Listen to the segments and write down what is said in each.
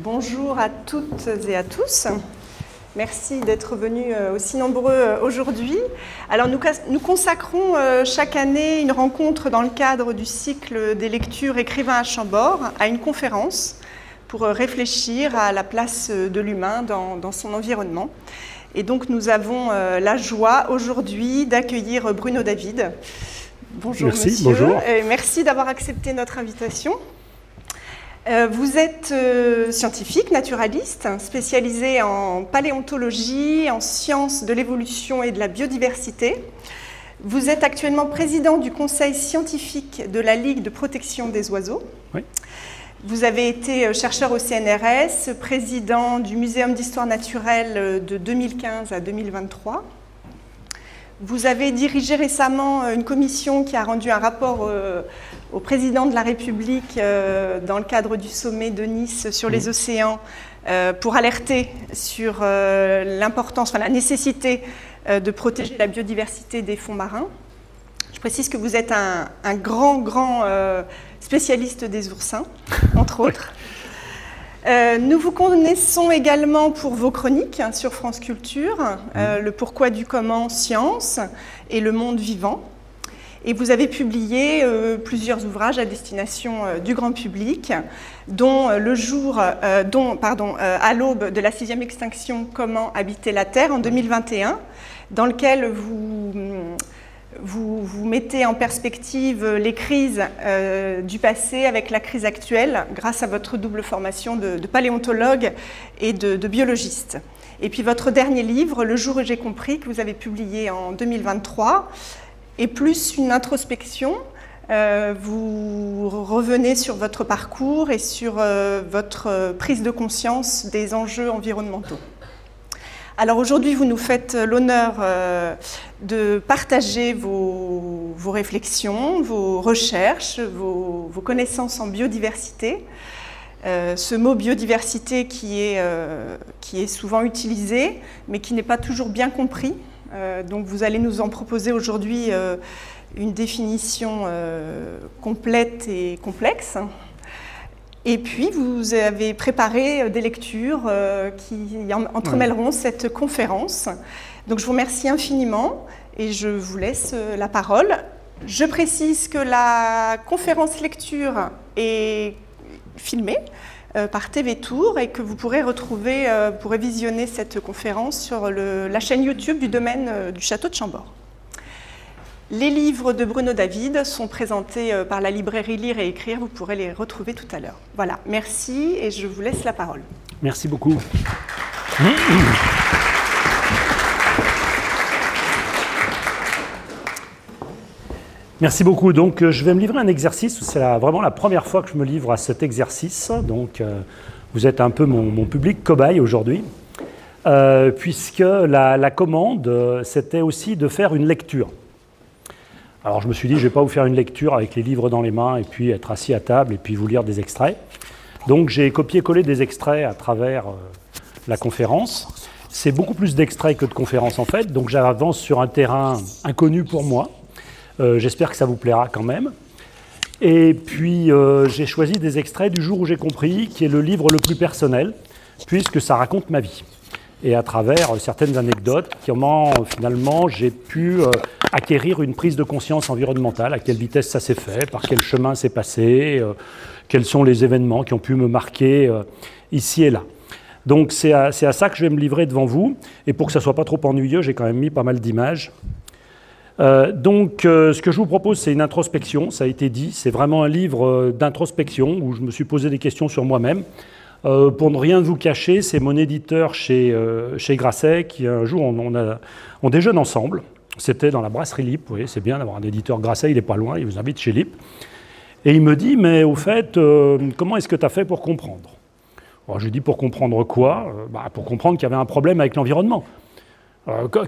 Bonjour à toutes et à tous. Merci d'être venus aussi nombreux aujourd'hui. Alors nous consacrons chaque année une rencontre dans le cadre du cycle des lectures écrivains à Chambord à une conférence pour réfléchir à la place de l'humain dans son environnement. Et donc nous avons la joie aujourd'hui d'accueillir Bruno David. Bonjour merci, monsieur. Bonjour. Merci d'avoir accepté notre invitation. Vous êtes scientifique, naturaliste, spécialisé en paléontologie, en sciences de l'évolution et de la biodiversité. Vous êtes actuellement président du conseil scientifique de la Ligue de protection des oiseaux. Oui. Vous avez été chercheur au CNRS, président du Muséum d'histoire naturelle de 2015 à 2023. Vous avez dirigé récemment une commission qui a rendu un rapport au président de la République dans le cadre du sommet de Nice sur les océans pour alerter sur l'importance, la nécessité de protéger la biodiversité des fonds marins. Je précise que vous êtes un grand spécialiste des oursins, entre autres. Nous vous connaissons également pour vos chroniques sur France Culture, le pourquoi du comment science et le monde vivant. Et vous avez publié plusieurs ouvrages à destination du grand public, dont à l'aube de la 6e extinction, Comment habiter la Terre en 2021, dans lequel vous mettez en perspective les crises du passé avec la crise actuelle grâce à votre double formation de paléontologue et de biologiste. Et puis votre dernier livre, Le jour où j'ai compris, que vous avez publié en 2023, est plus une introspection. Vous revenez sur votre parcours et sur votre prise de conscience des enjeux environnementaux. Alors aujourd'hui, vous nous faites l'honneur de partager vos réflexions, vos recherches, vos connaissances en biodiversité. Ce mot biodiversité qui est souvent utilisé, mais qui n'est pas toujours bien compris. Donc vous allez nous en proposer aujourd'hui une définition complète et complexe. Et puis, vous avez préparé des lectures qui entremêleront cette conférence. Donc, je vous remercie infiniment et je vous laisse la parole. Je précise que la conférence lecture est filmée par TV Tour et que vous pourrez pourrez visionner cette conférence sur la chaîne YouTube du domaine du Château de Chambord. Les livres de Bruno David sont présentés par la librairie Lire et Écrire. Vous pourrez les retrouver tout à l'heure. Voilà, merci et je vous laisse la parole. Merci beaucoup. Merci beaucoup. Donc, je vais me livrer un exercice. C'est vraiment la première fois que je me livre à cet exercice. Donc, vous êtes un peu mon public cobaye aujourd'hui, puisque la commande, c'était aussi de faire une lecture. Alors je me suis dit, je ne vais pas vous faire une lecture avec les livres dans les mains et puis être assis à table et puis vous lire des extraits. Donc j'ai copié-collé des extraits à travers la conférence. C'est beaucoup plus d'extraits que de conférences en fait, donc j'avance sur un terrain inconnu pour moi. J'espère que ça vous plaira quand même. Et puis j'ai choisi des extraits du jour où j'ai compris, qui est le livre le plus personnel, puisque ça raconte ma vie. Et à travers certaines anecdotes, comment finalement j'ai pu acquérir une prise de conscience environnementale, à quelle vitesse ça s'est fait, par quel chemin c'est passé, quels sont les événements qui ont pu me marquer ici et là. Donc c'est à ça que je vais me livrer devant vous, et pour que ça ne soit pas trop ennuyeux, j'ai quand même mis pas mal d'images. Ce que je vous propose, c'est une introspection, ça a été dit, c'est vraiment un livre d'introspection où je me suis posé des questions sur moi-même. Pour ne rien vous cacher, c'est mon éditeur chez Grasset qui un jour on déjeune ensemble. C'était dans la brasserie Lippe. Vous voyez, c'est bien d'avoir un éditeur Grasset, il n'est pas loin, il vous invite chez Lippe. Et il me dit, mais au fait, comment est-ce que tu as fait pour comprendre? Alors, je lui dis, pour comprendre quoi? Pour comprendre qu'il y avait un problème avec l'environnement.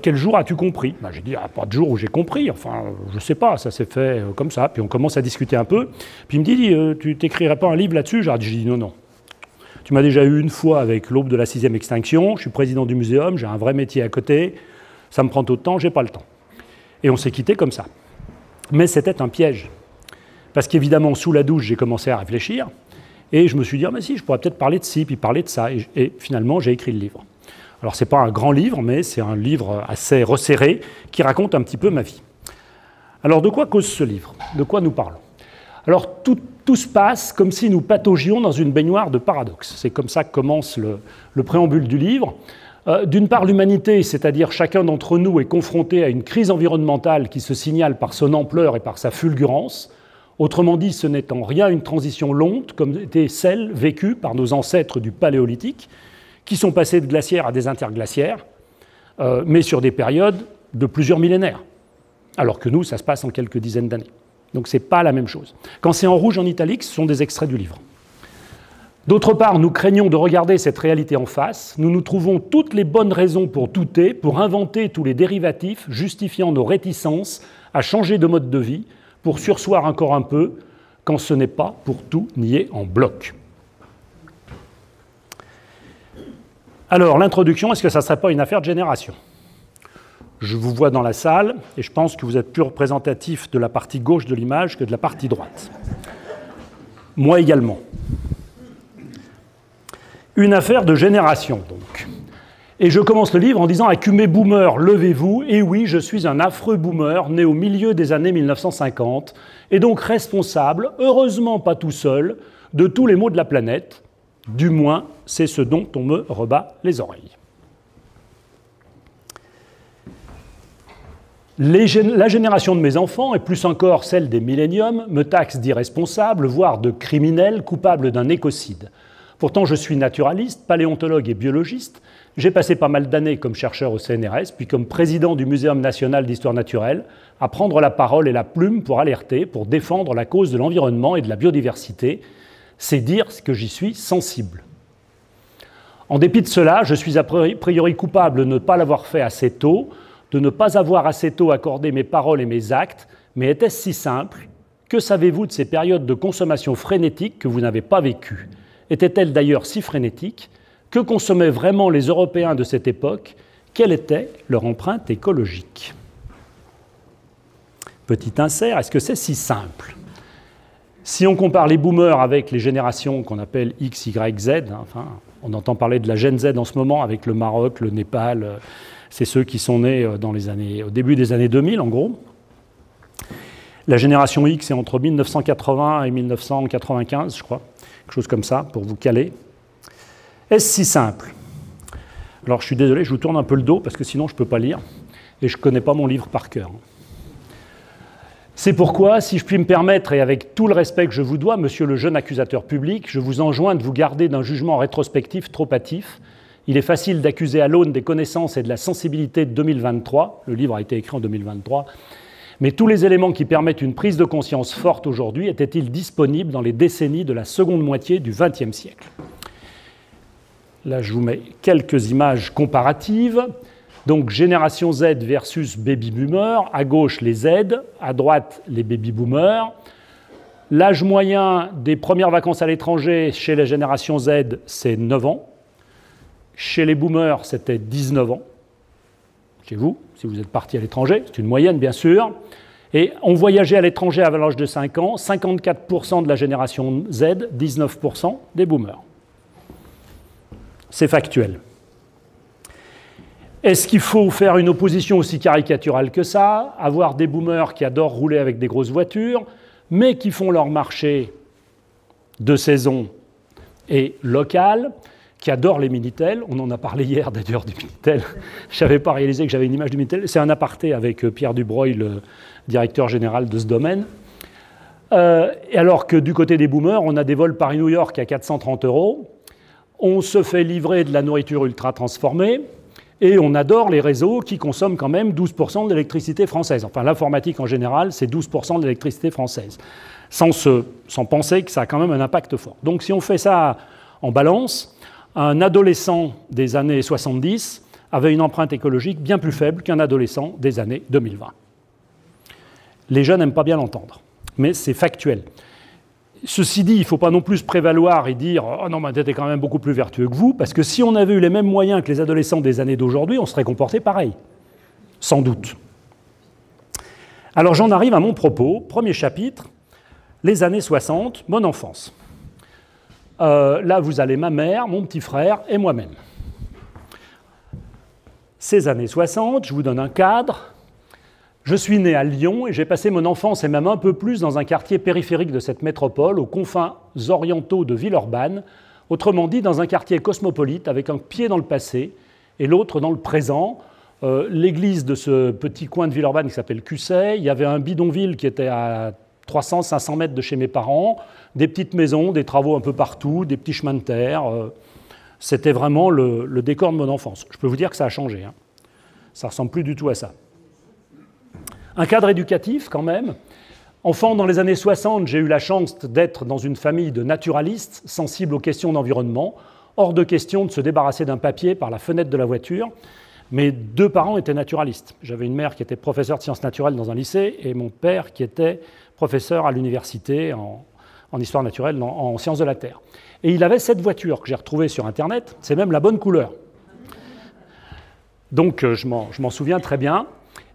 Quel jour as-tu compris? J'ai dit, pas de jour où j'ai compris, enfin, je ne sais pas, ça s'est fait comme ça. Puis on commence à discuter un peu. Puis il me dit, tu t'écrirais pas un livre là-dessus? J'ai dit, non. Tu m'as déjà eu une fois avec l'aube de la 6e extinction, je suis président du muséum, j'ai un vrai métier à côté, ça me prend trop de temps, j'ai pas le temps. Et on s'est quitté comme ça. Mais c'était un piège. Parce qu'évidemment, sous la douche, j'ai commencé à réfléchir. Et je me suis dit, ah, mais si, je pourrais peut-être parler de ci, puis parler de ça. Et finalement, j'ai écrit le livre. Alors, ce n'est pas un grand livre, mais c'est un livre assez resserré qui raconte un petit peu ma vie. Alors, de quoi cause ce livre? De quoi nous parlons? Alors, tout se passe comme si nous pataugions dans une baignoire de paradoxes. C'est comme ça que commence le préambule du livre. D'une part, l'humanité, c'est-à-dire chacun d'entre nous, est confronté à une crise environnementale qui se signale par son ampleur et par sa fulgurance. Autrement dit, ce n'est en rien une transition longue, comme était celle vécue par nos ancêtres du Paléolithique, qui sont passés de glaciaires à des interglaciaires, mais sur des périodes de plusieurs millénaires, alors que nous, ça se passe en quelques dizaines d'années. Donc ce n'est pas la même chose. Quand c'est en rouge en italique, ce sont des extraits du livre. D'autre part, nous craignons de regarder cette réalité en face. Nous nous trouvons toutes les bonnes raisons pour douter, pour inventer tous les dérivatifs justifiant nos réticences à changer de mode de vie, pour surseoir encore un peu, quand ce n'est pas pour tout nier en bloc. Alors, l'introduction, est-ce que ça ne serait pas une affaire de génération? Je vous vois dans la salle, et je pense que vous êtes plus représentatif de la partie gauche de l'image que de la partie droite. Moi également. Une affaire de génération, donc. Et je commence le livre en disant « Accumé boomer, levez-vous ». Et oui, je suis un affreux boomer, né au milieu des années 1950, et donc responsable, heureusement pas tout seul, de tous les maux de la planète. Du moins, c'est ce dont on me rebat les oreilles. La génération de mes enfants, et plus encore celle des milléniums, me taxe d'irresponsable, voire de criminel, coupable d'un écocide. Pourtant, je suis naturaliste, paléontologue et biologiste. J'ai passé pas mal d'années comme chercheur au CNRS, puis comme président du Muséum national d'histoire naturelle, à prendre la parole et la plume pour alerter, pour défendre la cause de l'environnement et de la biodiversité. C'est dire que j'y suis sensible. En dépit de cela, je suis a priori coupable de ne pas l'avoir fait assez tôt, de ne pas avoir assez tôt accordé mes paroles et mes actes, mais était-ce si simple? Que savez-vous de ces périodes de consommation frénétique que vous n'avez pas vécues? Était-elle d'ailleurs si frénétique? Que consommaient vraiment les Européens de cette époque? Quelle était leur empreinte écologique? Petit insert, est-ce que c'est si simple? Si on compare les boomers avec les générations qu'on appelle X, Y, Z, enfin, on entend parler de la Gen Z en ce moment avec le Maroc, le Népal, c'est ceux qui sont nés au début des années 2000 en gros. La génération X est entre 1980 et 1995, je crois. Quelque chose comme ça, pour vous caler. Est-ce si simple? Alors, je suis désolé, je vous tourne un peu le dos, parce que sinon, je ne peux pas lire, et je ne connais pas mon livre par cœur. C'est pourquoi, si je puis me permettre, et avec tout le respect que je vous dois, monsieur le jeune accusateur public, je vous enjoins de vous garder d'un jugement rétrospectif trop hâtif. Il est facile d'accuser à l'aune des connaissances et de la sensibilité de 2023, le livre a été écrit en 2023, mais tous les éléments qui permettent une prise de conscience forte aujourd'hui étaient-ils disponibles dans les décennies de la seconde moitié du XXe siècle? Là, je vous mets quelques images comparatives. Donc, génération Z versus baby boomers. À gauche, les Z, à droite, les baby boomers. L'âge moyen des premières vacances à l'étranger chez la génération Z, c'est 9 ans. Chez les boomers, c'était 19 ans. Chez vous, si vous êtes parti à l'étranger, c'est une moyenne bien sûr, et on voyageait à l'étranger à l'âge de 5 ans, 54% de la génération Z, 19% des boomers. C'est factuel. Est-ce qu'il faut faire une opposition aussi caricaturale que ça? Avoir des boomers qui adorent rouler avec des grosses voitures, mais qui font leur marché de saison et local, qui adore les Minitel. On en a parlé hier d'ailleurs du Minitel. Je n'avais pas réalisé que j'avais une image du Minitel. C'est un aparté avec Pierre Dubreuil, le directeur général de ce domaine. Et alors que du côté des boomers, on a des vols Paris-New York à 430 €. On se fait livrer de la nourriture ultra transformée. Et on adore les réseaux qui consomment quand même 12% de l'électricité française. Enfin, l'informatique en général, c'est 12% de l'électricité française. Sans penser que ça a quand même un impact fort. Donc si on fait ça en balance, un adolescent des années 70 avait une empreinte écologique bien plus faible qu'un adolescent des années 2020. Les jeunes n'aiment pas bien l'entendre, mais c'est factuel. Ceci dit, il ne faut pas non plus se prévaloir et dire « Oh non, mais t'es quand même beaucoup plus vertueux que vous », parce que si on avait eu les mêmes moyens que les adolescents des années d'aujourd'hui, on serait comporté pareil, sans doute. Alors j'en arrive à mon propos, premier chapitre, les années 60, mon enfance. Là, vous avez ma mère, mon petit frère et moi-même. Ces années 60, je vous donne un cadre. Je suis né à Lyon et j'ai passé mon enfance et même un peu plus dans un quartier périphérique de cette métropole, aux confins orientaux de Villeurbanne, autrement dit dans un quartier cosmopolite avec un pied dans le passé et l'autre dans le présent. L'église de ce petit coin de Villeurbanne qui s'appelle Cussey, il y avait un bidonville qui était à 300-500 mètres de chez mes parents, des petites maisons, des travaux un peu partout, des petits chemins de terre. C'était vraiment le décor de mon enfance. Je peux vous dire que ça a changé. Hein. Ça ne ressemble plus du tout à ça. Un cadre éducatif quand même. Enfant, dans les années 60, j'ai eu la chance d'être dans une famille de naturalistes sensibles aux questions d'environnement. Hors de question de se débarrasser d'un papier par la fenêtre de la voiture. Mes deux parents étaient naturalistes. J'avais une mère qui était professeure de sciences naturelles dans un lycée et mon père qui était professeur à l'université en histoire naturelle, en sciences de la Terre. Et il avait cette voiture que j'ai retrouvée sur Internet. C'est même la bonne couleur. Donc je m'en souviens très bien.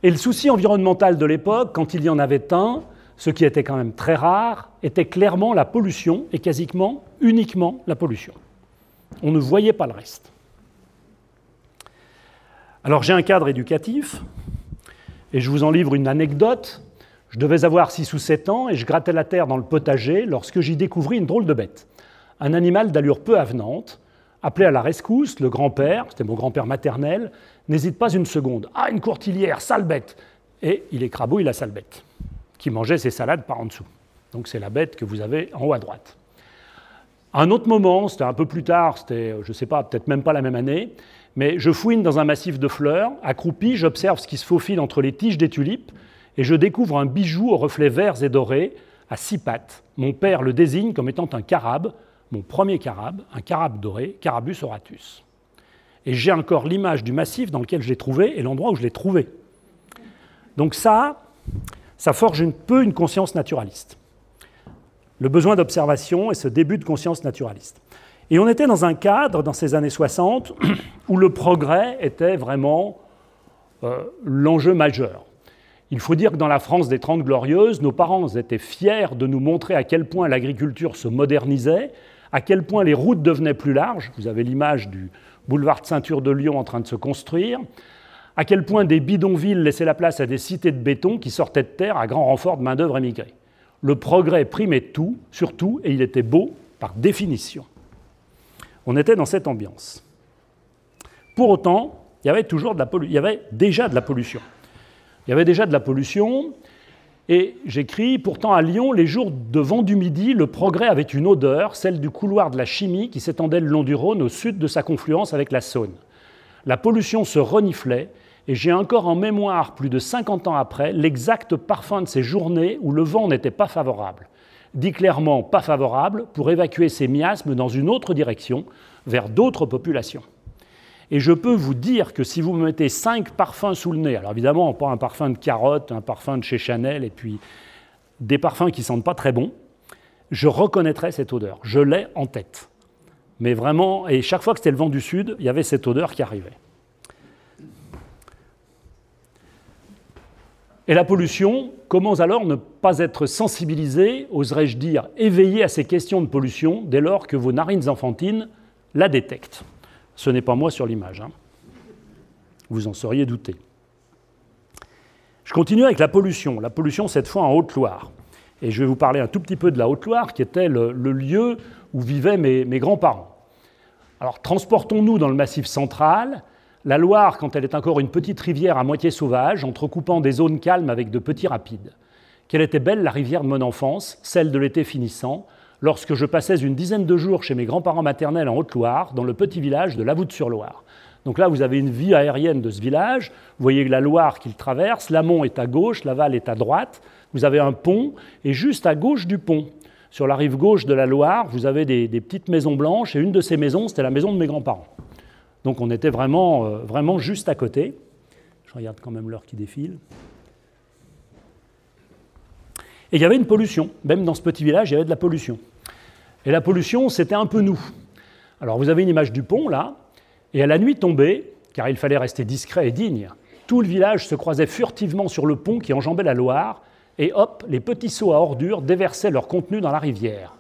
Et le souci environnemental de l'époque, quand il y en avait un, ce qui était quand même très rare, était clairement la pollution et quasiment uniquement la pollution. On ne voyait pas le reste. Alors j'ai un cadre éducatif, et je vous en livre une anecdote. Je devais avoir 6 ou 7 ans, et je grattais la terre dans le potager lorsque j'y découvris une drôle de bête. Un animal d'allure peu avenante, appelé à la rescousse, le grand-père, c'était mon grand-père maternel, n'hésite pas une seconde. « Ah, une courtilière, sale bête !» Et il écrabouille la sale bête, qui mangeait ses salades par en dessous. Donc c'est la bête que vous avez en haut à droite. À un autre moment, c'était un peu plus tard, c'était, je ne sais pas, peut-être même pas la même année, mais je fouine dans un massif de fleurs, accroupi, j'observe ce qui se faufile entre les tiges des tulipes, et je découvre un bijou aux reflets verts et dorés, à 6 pattes. Mon père le désigne comme étant un carabe, mon premier carabe, un carabe doré, Carabus auratus. Et j'ai encore l'image du massif dans lequel je l'ai trouvé et l'endroit où je l'ai trouvé. Donc ça forge un peu une conscience naturaliste. Le besoin d'observation et ce début de conscience naturaliste. Et on était dans un cadre, dans ces années 60, où le progrès était vraiment l'enjeu majeur. Il faut dire que dans la France des Trente Glorieuses, nos parents étaient fiers de nous montrer à quel point l'agriculture se modernisait, à quel point les routes devenaient plus larges. Vous avez l'image du boulevard de Ceinture de Lyon en train de se construire, à quel point des bidonvilles laissaient la place à des cités de béton qui sortaient de terre à grand renfort de main-d'œuvre émigrée. Le progrès primait tout, surtout, et il était beau par définition. On était dans cette ambiance. Pour autant, il y avait déjà de la pollution. Il y avait déjà de la pollution, et j'écris, pourtant à Lyon, les jours de vent du midi, le progrès avait une odeur, celle du couloir de la chimie qui s'étendait le long du Rhône au sud de sa confluence avec la Saône. La pollution se reniflait, et j'ai encore en mémoire, plus de 50 ans après, l'exact parfum de ces journées où le vent n'était pas favorable. Dit clairement pas favorable pour évacuer ces miasmes dans une autre direction, vers d'autres populations. Et je peux vous dire que si vous me mettez 5 parfums sous le nez, alors évidemment, pas un parfum de carotte, un parfum de chez Chanel, et puis des parfums qui ne sentent pas très bon, je reconnaîtrais cette odeur. Je l'ai en tête. Mais vraiment, et chaque fois que c'était le vent du sud, il y avait cette odeur qui arrivait. Et la pollution, comment alors ne pas être sensibilisé, oserais-je dire, éveillé à ces questions de pollution, dès lors que vos narines enfantines la détectent? Ce n'est pas moi sur l'image, hein. Vous en seriez douté. Je continue avec la pollution cette fois en Haute-Loire. Et je vais vous parler un tout petit peu de la Haute-Loire, qui était le lieu où vivaient mes grands-parents. Alors, transportons-nous dans le Massif central. La Loire, quand elle est encore une petite rivière à moitié sauvage, entrecoupant des zones calmes avec de petits rapides. Quelle était belle la rivière de mon enfance, celle de l'été finissant, lorsque je passais une dizaine de jours chez mes grands-parents maternels en Haute-Loire, dans le petit village de Lavoutte-sur-Loire. Donc là, vous avez une vue aérienne de ce village. Vous voyez la Loire qu'il traverse, l'amont est à gauche, l'aval est à droite. Vous avez un pont, et juste à gauche du pont, sur la rive gauche de la Loire, vous avez des petites maisons blanches, et une de ces maisons, c'était la maison de mes grands-parents. Donc on était vraiment juste à côté. Je regarde quand même l'heure qui défile. Et il y avait une pollution. Même dans ce petit village, il y avait de la pollution. Et la pollution, c'était un peu nous. Alors vous avez une image du pont, là, et à la nuit tombée, car il fallait rester discret et digne, tout le village se croisait furtivement sur le pont qui enjambait la Loire, et hop, les petits seaux à ordures déversaient leur contenu dans la rivière.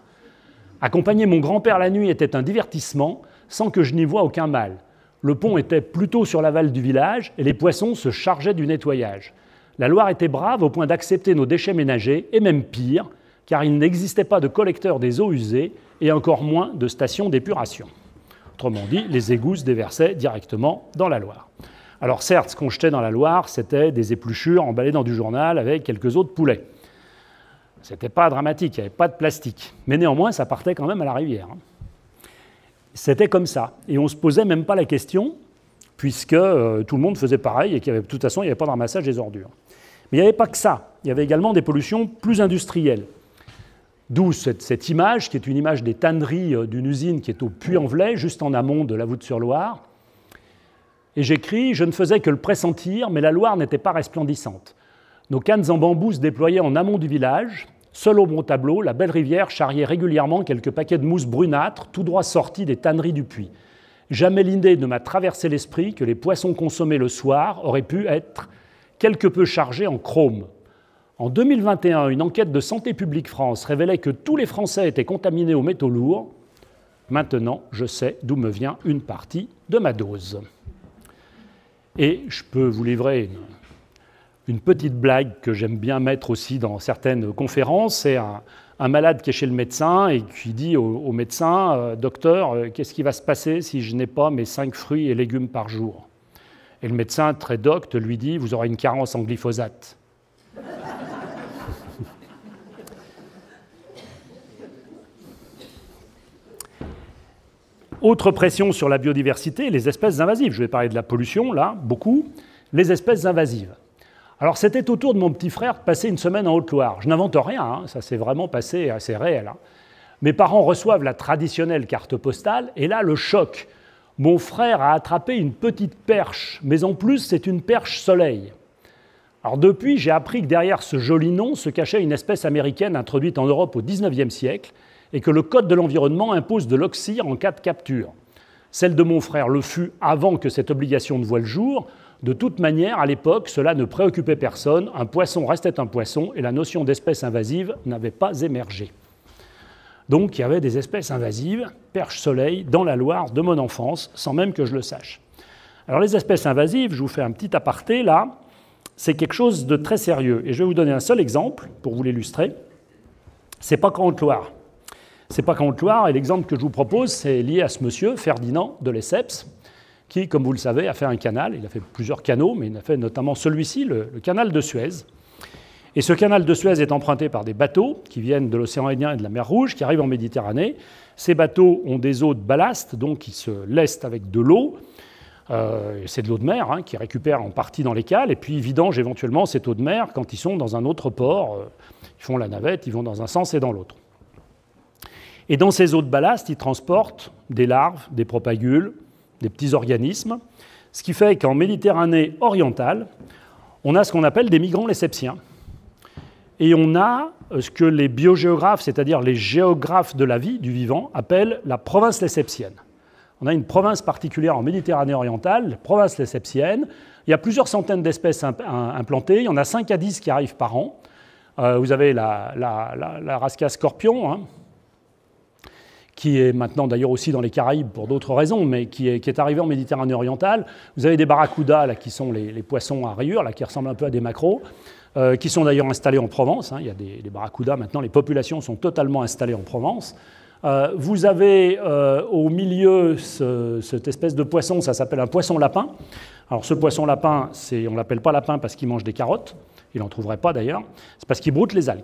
Accompagner mon grand-père la nuit était un divertissement, sans que je n'y voie aucun mal. Le pont était plutôt sur l'aval du village et les poissons se chargeaient du nettoyage. La Loire était brave au point d'accepter nos déchets ménagers, et même pire, car il n'existait pas de collecteur des eaux usées et encore moins de stations d'épuration. Autrement dit, les égouts se déversaient directement dans la Loire. Alors certes, ce qu'on jetait dans la Loire, c'était des épluchures emballées dans du journal avec quelques os de poulet. C'était pas dramatique, il n'y avait pas de plastique. Mais néanmoins, ça partait quand même à la rivière. C'était comme ça. Et on ne se posait même pas la question, puisque tout le monde faisait pareil et de toute façon, il n'y avait pas de ramassage des ordures. Mais il n'y avait pas que ça. Il y avait également des pollutions plus industrielles. D'où cette image, qui est une image des tanneries d'une usine qui est au Puy-en-Velay, juste en amont de la Voûte-sur-Loire. Et j'écris « Je ne faisais que le pressentir, mais la Loire n'était pas resplendissante. Nos cannes en bambou se déployaient en amont du village. Seul au bon tableau, la belle rivière charriait régulièrement quelques paquets de mousse brunâtre, tout droit sortis des tanneries du puits. Jamais l'idée ne m'a traversé l'esprit que les poissons consommés le soir auraient pu être quelque peu chargés en chrome. En 2021, une enquête de Santé publique France révélait que tous les Français étaient contaminés aux métaux lourds. Maintenant, je sais d'où me vient une partie de ma dose. » Et je peux vous livrer une petite blague que j'aime bien mettre aussi dans certaines conférences. C'est un malade qui est chez le médecin et qui dit au médecin « Docteur, qu'est-ce qui va se passer si je n'ai pas mes 5 fruits et légumes par jour ?» Et le médecin, très docte, lui dit « Vous aurez une carence en glyphosate. » Autre pression sur la biodiversité, les espèces invasives. Je vais parler de la pollution, là, beaucoup. Les espèces invasives. Alors, c'était au tour de mon petit frère de passer une semaine en Haute-Loire. Je n'invente rien, hein, ça s'est vraiment passé assez réel. Hein. Mes parents reçoivent la traditionnelle carte postale, et là, le choc. Mon frère a attrapé une petite perche, mais en plus, c'est une perche soleil. Alors depuis, j'ai appris que derrière ce joli nom se cachait une espèce américaine introduite en Europe au XIXe siècle, et que le Code de l'environnement impose de l'oxyre en cas de capture. Celle de mon frère le fut avant que cette obligation ne voie le jour. De toute manière, à l'époque, cela ne préoccupait personne. Un poisson restait un poisson et la notion d'espèce invasive n'avait pas émergé. Donc il y avait des espèces invasives, perche-soleil, dans la Loire de mon enfance, sans même que je le sache. Alors les espèces invasives, je vous fais un petit aparté là, c'est quelque chose de très sérieux. Et je vais vous donner un seul exemple pour vous l'illustrer. C'est pas qu'en Haute-Loire. C'est pas qu'en Haute-Loire, et l'exemple que je vous propose, c'est lié à ce monsieur, Ferdinand de Lesseps, qui, comme vous le savez, a fait un canal. Il a fait plusieurs canaux, mais il a fait notamment celui-ci, le canal de Suez. Et ce canal de Suez est emprunté par des bateaux qui viennent de l'océan Indien et de la mer Rouge, qui arrivent en Méditerranée. Ces bateaux ont des eaux de ballast, donc ils se lestent avec de l'eau. C'est de l'eau de mer hein, qu'ils récupèrent en partie dans les cales, et puis ils vidangent éventuellement cette eau de mer quand ils sont dans un autre port. Ils font la navette, ils vont dans un sens et dans l'autre. Et dans ces eaux de ballast, ils transportent des larves, des propagules, des petits organismes, ce qui fait qu'en Méditerranée orientale, on a ce qu'on appelle des migrants lessepsiens. Et on a ce que les biogéographes, c'est-à-dire les géographes de la vie, du vivant, appellent la province lessepsienne. On a une province particulière en Méditerranée orientale, la province lessepsienne. Il y a plusieurs centaines d'espèces implantées. Il y en a 5 à 10 qui arrivent par an. Vous avez la Rasca scorpion, hein, qui est maintenant d'ailleurs aussi dans les Caraïbes pour d'autres raisons, mais qui est arrivé en Méditerranée orientale. Vous avez des barracudas, là, qui sont les poissons à rayures, là, qui ressemblent un peu à des maquereaux, qui sont d'ailleurs installés en Provence. Hein. Il y a des barracudas maintenant, les populations sont totalement installées en Provence. Vous avez au milieu cette espèce de poisson, ça s'appelle un poisson-lapin. Alors ce poisson-lapin, on ne l'appelle pas lapin parce qu'il mange des carottes, il n'en trouverait pas d'ailleurs, c'est parce qu'il broute les algues.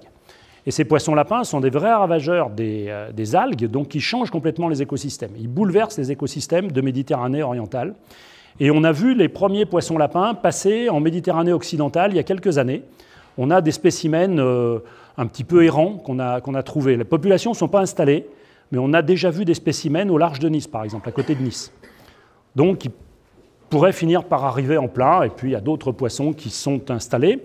Et ces poissons-lapins sont des vrais ravageurs des algues, donc ils changent complètement les écosystèmes. Ils bouleversent les écosystèmes de Méditerranée orientale. Et on a vu les premiers poissons-lapins passer en Méditerranée occidentale il y a quelques années. On a des spécimens un petit peu errants qu'on a trouvés. Les populations ne sont pas installées, mais on a déjà vu des spécimens au large de Nice, par exemple, à côté de Nice. Donc ils pourraient finir par arriver en plein, et puis il y a d'autres poissons qui sont installés.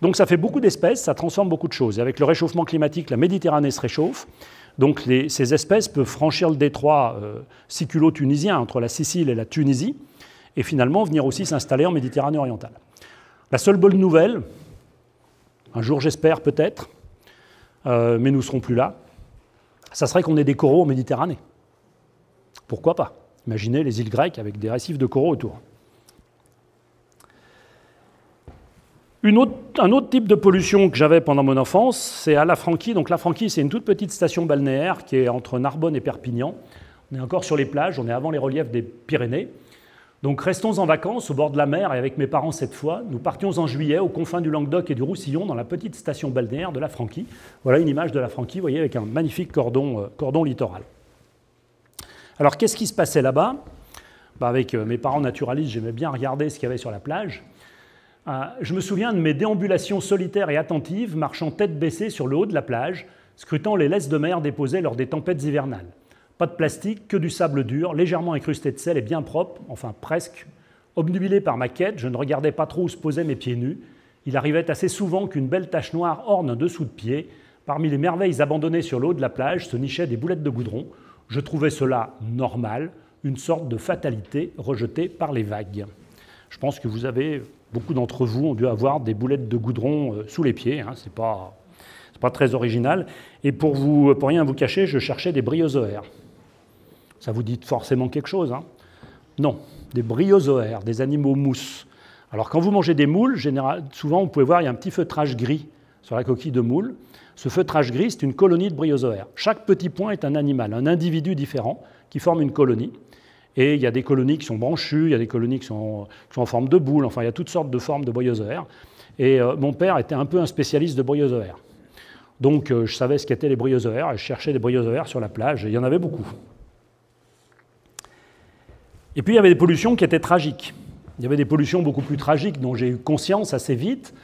Donc ça fait beaucoup d'espèces, ça transforme beaucoup de choses. Et avec le réchauffement climatique, la Méditerranée se réchauffe. Donc ces espèces peuvent franchir le détroit siculo-tunisien entre la Sicile et la Tunisie, et finalement venir aussi s'installer en Méditerranée orientale. La seule bonne nouvelle, un jour j'espère peut-être, mais nous ne serons plus là, ça serait qu'on ait des coraux en Méditerranée. Pourquoi pas? Imaginez les îles grecques avec des récifs de coraux autour. Un autre type de pollution que j'avais pendant mon enfance, c'est à Lafranquie. Donc Lafranquie, c'est une toute petite station balnéaire qui est entre Narbonne et Perpignan. On est encore sur les plages, on est avant les reliefs des Pyrénées. Donc restons en vacances au bord de la mer et avec mes parents cette fois, nous partions en juillet aux confins du Languedoc et du Roussillon dans la petite station balnéaire de Lafranquie. Voilà une image de Lafranquie, vous voyez, avec un magnifique cordon littoral. Alors qu'est-ce qui se passait là-bas? Avec mes parents naturalistes, j'aimais bien regarder ce qu'il y avait sur la plage. Je me souviens de mes déambulations solitaires et attentives, marchant tête baissée sur le haut de la plage, scrutant les laisses de mer déposées lors des tempêtes hivernales. Pas de plastique, que du sable dur, légèrement incrusté de sel et bien propre, enfin presque. Obnubilé par ma quête, je ne regardais pas trop où se posaient mes pieds nus. Il arrivait assez souvent qu'une belle tache noire orne un dessous de pied. Parmi les merveilles abandonnées sur le haut de la plage se nichaient des boulettes de goudron. Je trouvais cela normal, une sorte de fatalité rejetée par les vagues. Je pense que beaucoup d'entre vous ont dû avoir des boulettes de goudron sous les pieds, hein, c'est pas très original. Et pour rien vous cacher, je cherchais des bryozoaires. Ça vous dit forcément quelque chose, hein? Non, des bryozoaires, des animaux mousses. Alors quand vous mangez des moules, souvent vous pouvez voir, il y a un petit feutrage gris sur la coquille de moule. Ce feutrage gris, c'est une colonie de bryozoaires. Chaque petit point est un animal, un individu différent qui forme une colonie. Et il y a des colonies qui sont branchues, il y a des colonies qui sont en forme de boule, enfin il y a toutes sortes de formes de bryozoaires. Et mon père était un peu un spécialiste de bryozoaires. Donc je savais ce qu'étaient les bryozoaires et je cherchais des bryozoaires sur la plage et il y en avait beaucoup. Et puis il y avait des pollutions qui étaient tragiques. Il y avait des pollutions beaucoup plus tragiques dont j'ai eu conscience assez vite.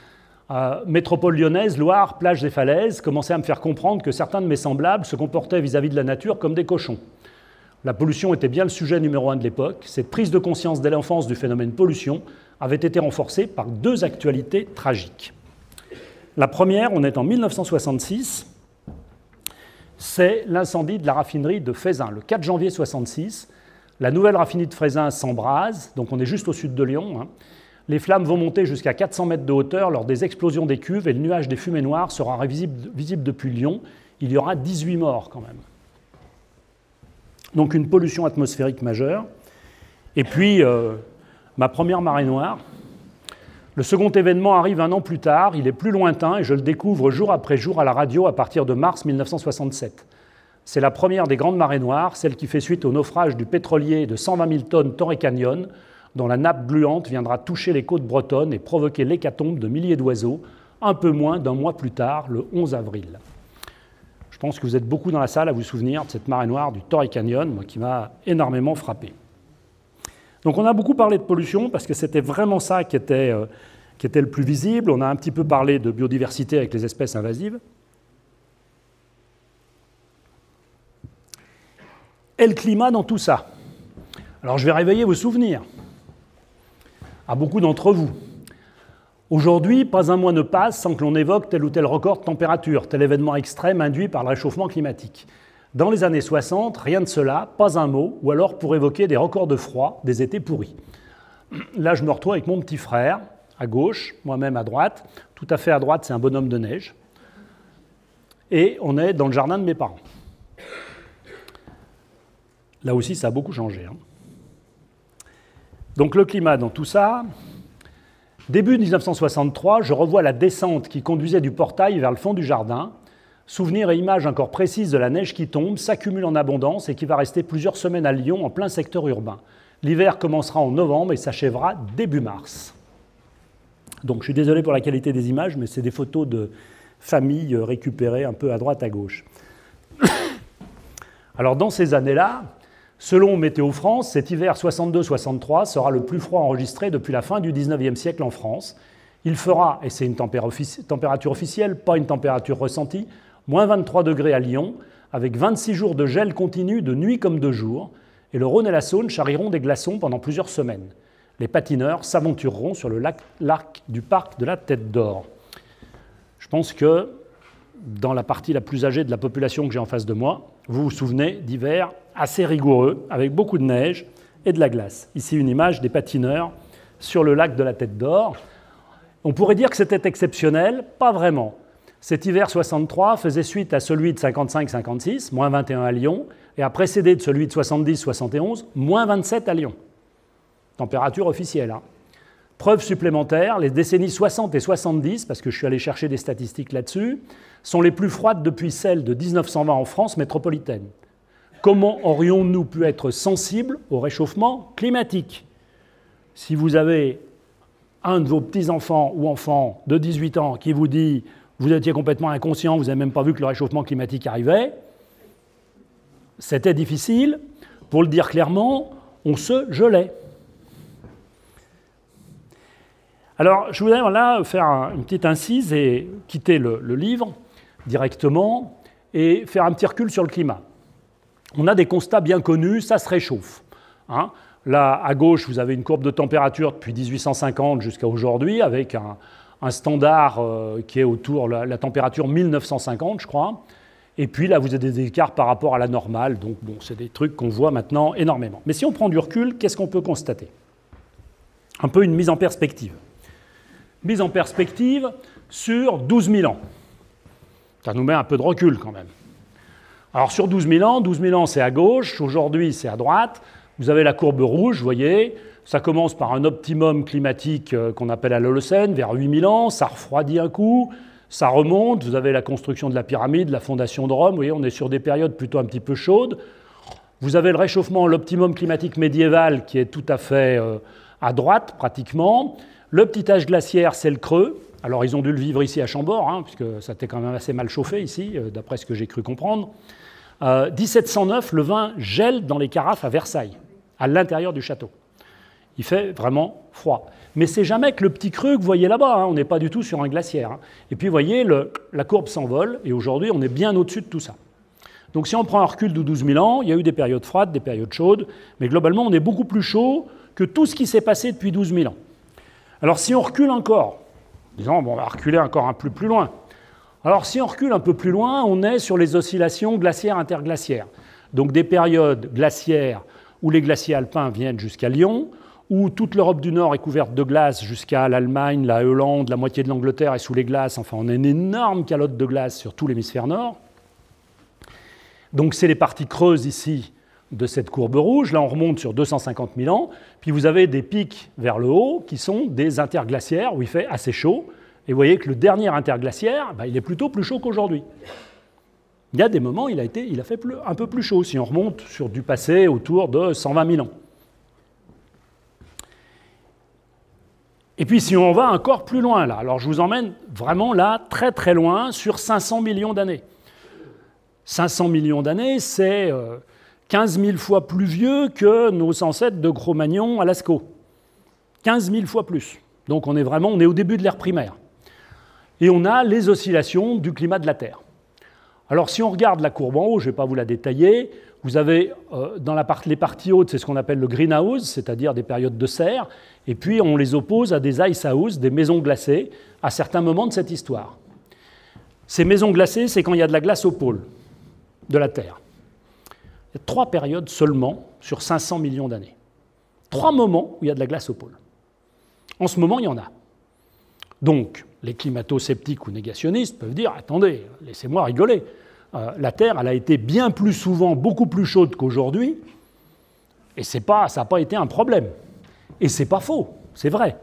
Métropole lyonnaise, Loire, plages et falaises commençaient à me faire comprendre que certains de mes semblables se comportaient vis-à-vis de la nature comme des cochons. La pollution était bien le sujet numéro 1 de l'époque. Cette prise de conscience dès l'enfance du phénomène pollution avait été renforcée par deux actualités tragiques. La première, on est en 1966, c'est l'incendie de la raffinerie de Feyzin. Le 4 janvier 1966, la nouvelle raffinerie de Feyzin s'embrase, donc on est juste au sud de Lyon. Hein. Les flammes vont monter jusqu'à 400 mètres de hauteur lors des explosions des cuves et le nuage des fumées noires sera visible depuis Lyon. Il y aura 18 morts quand même. Donc une pollution atmosphérique majeure. Et puis, ma première marée noire. Le second événement arrive 1 an plus tard, il est plus lointain et je le découvre jour après jour à la radio à partir de mars 1967. C'est la première des grandes marées noires, celle qui fait suite au naufrage du pétrolier de 120 000 tonnes Torrey Canyon, dont la nappe gluante viendra toucher les côtes bretonnes et provoquer l'hécatombe de milliers d'oiseaux, un peu moins d'un mois plus tard, le 11 avril. Je pense que vous êtes beaucoup dans la salle à vous souvenir de cette marée noire du Torrey Canyon, moi, qui m'a énormément frappé. Donc on a beaucoup parlé de pollution parce que c'était vraiment ça qui était le plus visible. On a un petit peu parlé de biodiversité avec les espèces invasives. Et le climat dans tout ça. Alors je vais réveiller vos souvenirs à beaucoup d'entre vous. Aujourd'hui, pas un mois ne passe sans que l'on évoque tel ou tel record de température, tel événement extrême induit par le réchauffement climatique. Dans les années 60, rien de cela, pas un mot, ou alors pour évoquer des records de froid, des étés pourris. Là, je me retrouve avec mon petit frère, à gauche, moi-même à droite. Tout à fait à droite, c'est un bonhomme de neige. Et on est dans le jardin de mes parents. Là aussi, ça a beaucoup changé. Hein. Donc le climat dans tout ça. Début 1963, je revois la descente qui conduisait du portail vers le fond du jardin. Souvenirs et images encore précises de la neige qui tombe, s'accumule en abondance et qui va rester plusieurs semaines à Lyon en plein secteur urbain. L'hiver commencera en novembre et s'achèvera début mars. Donc je suis désolé pour la qualité des images, mais c'est des photos de famille récupérées un peu à droite, à gauche. Alors dans ces années-là, selon Météo France, cet hiver 62-63 sera le plus froid enregistré depuis la fin du 19e siècle en France. Il fera, et c'est une température officielle, pas une température ressentie, moins 23 degrés à Lyon, avec 26 jours de gel continu de nuit comme de jour, et le Rhône et la Saône charrieront des glaçons pendant plusieurs semaines. Les patineurs s'aventureront sur l'arc du parc de la Tête d'Or. Je pense que dans la partie la plus âgée de la population que j'ai en face de moi, vous vous souvenez d'hivers assez rigoureux, avec beaucoup de neige et de la glace. Ici, une image des patineurs sur le lac de la Tête d'Or. On pourrait dire que c'était exceptionnel, pas vraiment. Cet hiver 63 faisait suite à celui de 55-56, moins 21 à Lyon, et a précédé de celui de 70-71, moins 27 à Lyon. Température officielle. Hein. Preuve supplémentaire, les décennies 60 et 70, parce que je suis allé chercher des statistiques là-dessus, sont les plus froides depuis celles de 1920 en France métropolitaine. Comment aurions-nous pu être sensibles au réchauffement climatique? Si vous avez un de vos petits-enfants ou enfants de 18 ans qui vous dit « vous étiez complètement inconscient, vous n'avez même pas vu que le réchauffement climatique arrivait », c'était difficile. Pour le dire clairement, on se gelait. Alors, je voudrais là faire une petite incise et quitter le livre directement et faire un petit recul sur le climat. On a des constats bien connus, ça se réchauffe. Hein. Là, à gauche, vous avez une courbe de température depuis 1850 jusqu'à aujourd'hui, avec un standard qui est autour de la température 1950, je crois. Et puis là, vous avez des écarts par rapport à la normale. Donc, bon, c'est des trucs qu'on voit maintenant énormément. Mais si on prend du recul, qu'est-ce qu'on peut constater? Un peu une mise en perspective. Mise en perspective sur 12 000 ans. Ça nous met un peu de recul quand même. Alors sur 12 000 ans, c'est à gauche, aujourd'hui c'est à droite. Vous avez la courbe rouge, vous voyez, ça commence par un optimum climatique qu'on appelle à l'Holocène, vers 8 000 ans, ça refroidit un coup, ça remonte, vous avez la construction de la pyramide, la fondation de Rome, vous voyez, on est sur des périodes plutôt un petit peu chaudes. Vous avez le réchauffement, l'optimum climatique médiéval qui est tout à fait à droite pratiquement. Le petit âge glaciaire, c'est le creux. Alors ils ont dû le vivre ici à Chambord, hein, puisque ça était quand même assez mal chauffé ici, d'après ce que j'ai cru comprendre. 1709, le vin gèle dans les carafes à Versailles, à l'intérieur du château. Il fait vraiment froid. Mais c'est jamais que le petit creux que vous voyez là-bas, hein, on n'est pas du tout sur un glaciaire. Hein. Et puis vous voyez, la courbe s'envole, et aujourd'hui on est bien au-dessus de tout ça. Donc si on prend un recul de 12 000 ans, il y a eu des périodes froides, des périodes chaudes, mais globalement on est beaucoup plus chaud que tout ce qui s'est passé depuis 12 000 ans. Alors si on recule encore, disons, bon, on va reculer encore un peu plus loin. Alors si on recule un peu plus loin, on est sur les oscillations glaciaires-interglaciaires. Donc des périodes glaciaires où les glaciers alpins viennent jusqu'à Lyon, où toute l'Europe du Nord est couverte de glace jusqu'à l'Allemagne, la Hollande, la moitié de l'Angleterre est sous les glaces. Enfin, on a une énorme calotte de glace sur tout l'hémisphère nord. Donc c'est les parties creuses ici de cette courbe rouge. Là, on remonte sur 250 000 ans. Puis vous avez des pics vers le haut qui sont des interglaciaires où il fait assez chaud. Et vous voyez que le dernier interglaciaire, il est plutôt plus chaud qu'aujourd'hui. Il y a des moments où il a fait un peu plus chaud, si on remonte sur du passé autour de 120 000 ans. Et puis si on va encore plus loin, là, alors je vous emmène vraiment là, très très loin, sur 500 millions d'années. 500 millions d'années, c'est 15 000 fois plus vieux que nos ancêtres de Cro-Magnon à Lascaux. 15 000 fois plus. Donc on est au début de l'ère primaire. Et on a les oscillations du climat de la Terre. Alors si on regarde la courbe en haut, je ne vais pas vous la détailler, vous avez dans les parties hautes, c'est ce qu'on appelle le greenhouse, c'est-à-dire des périodes de serre, et puis on les oppose à des ice houses, des maisons glacées, à certains moments de cette histoire. Ces maisons glacées, c'est quand il y a de la glace au pôle de la Terre. Il y a 3 périodes seulement sur 500 millions d'années. 3 moments où il y a de la glace au pôle. En ce moment, il y en a. Donc, les climato-sceptiques ou négationnistes peuvent dire « Attendez, laissez-moi rigoler. La Terre, elle a été bien plus souvent, beaucoup plus chaude qu'aujourd'hui, et ça n'a pas été un problème. » Et c'est pas faux, c'est vrai.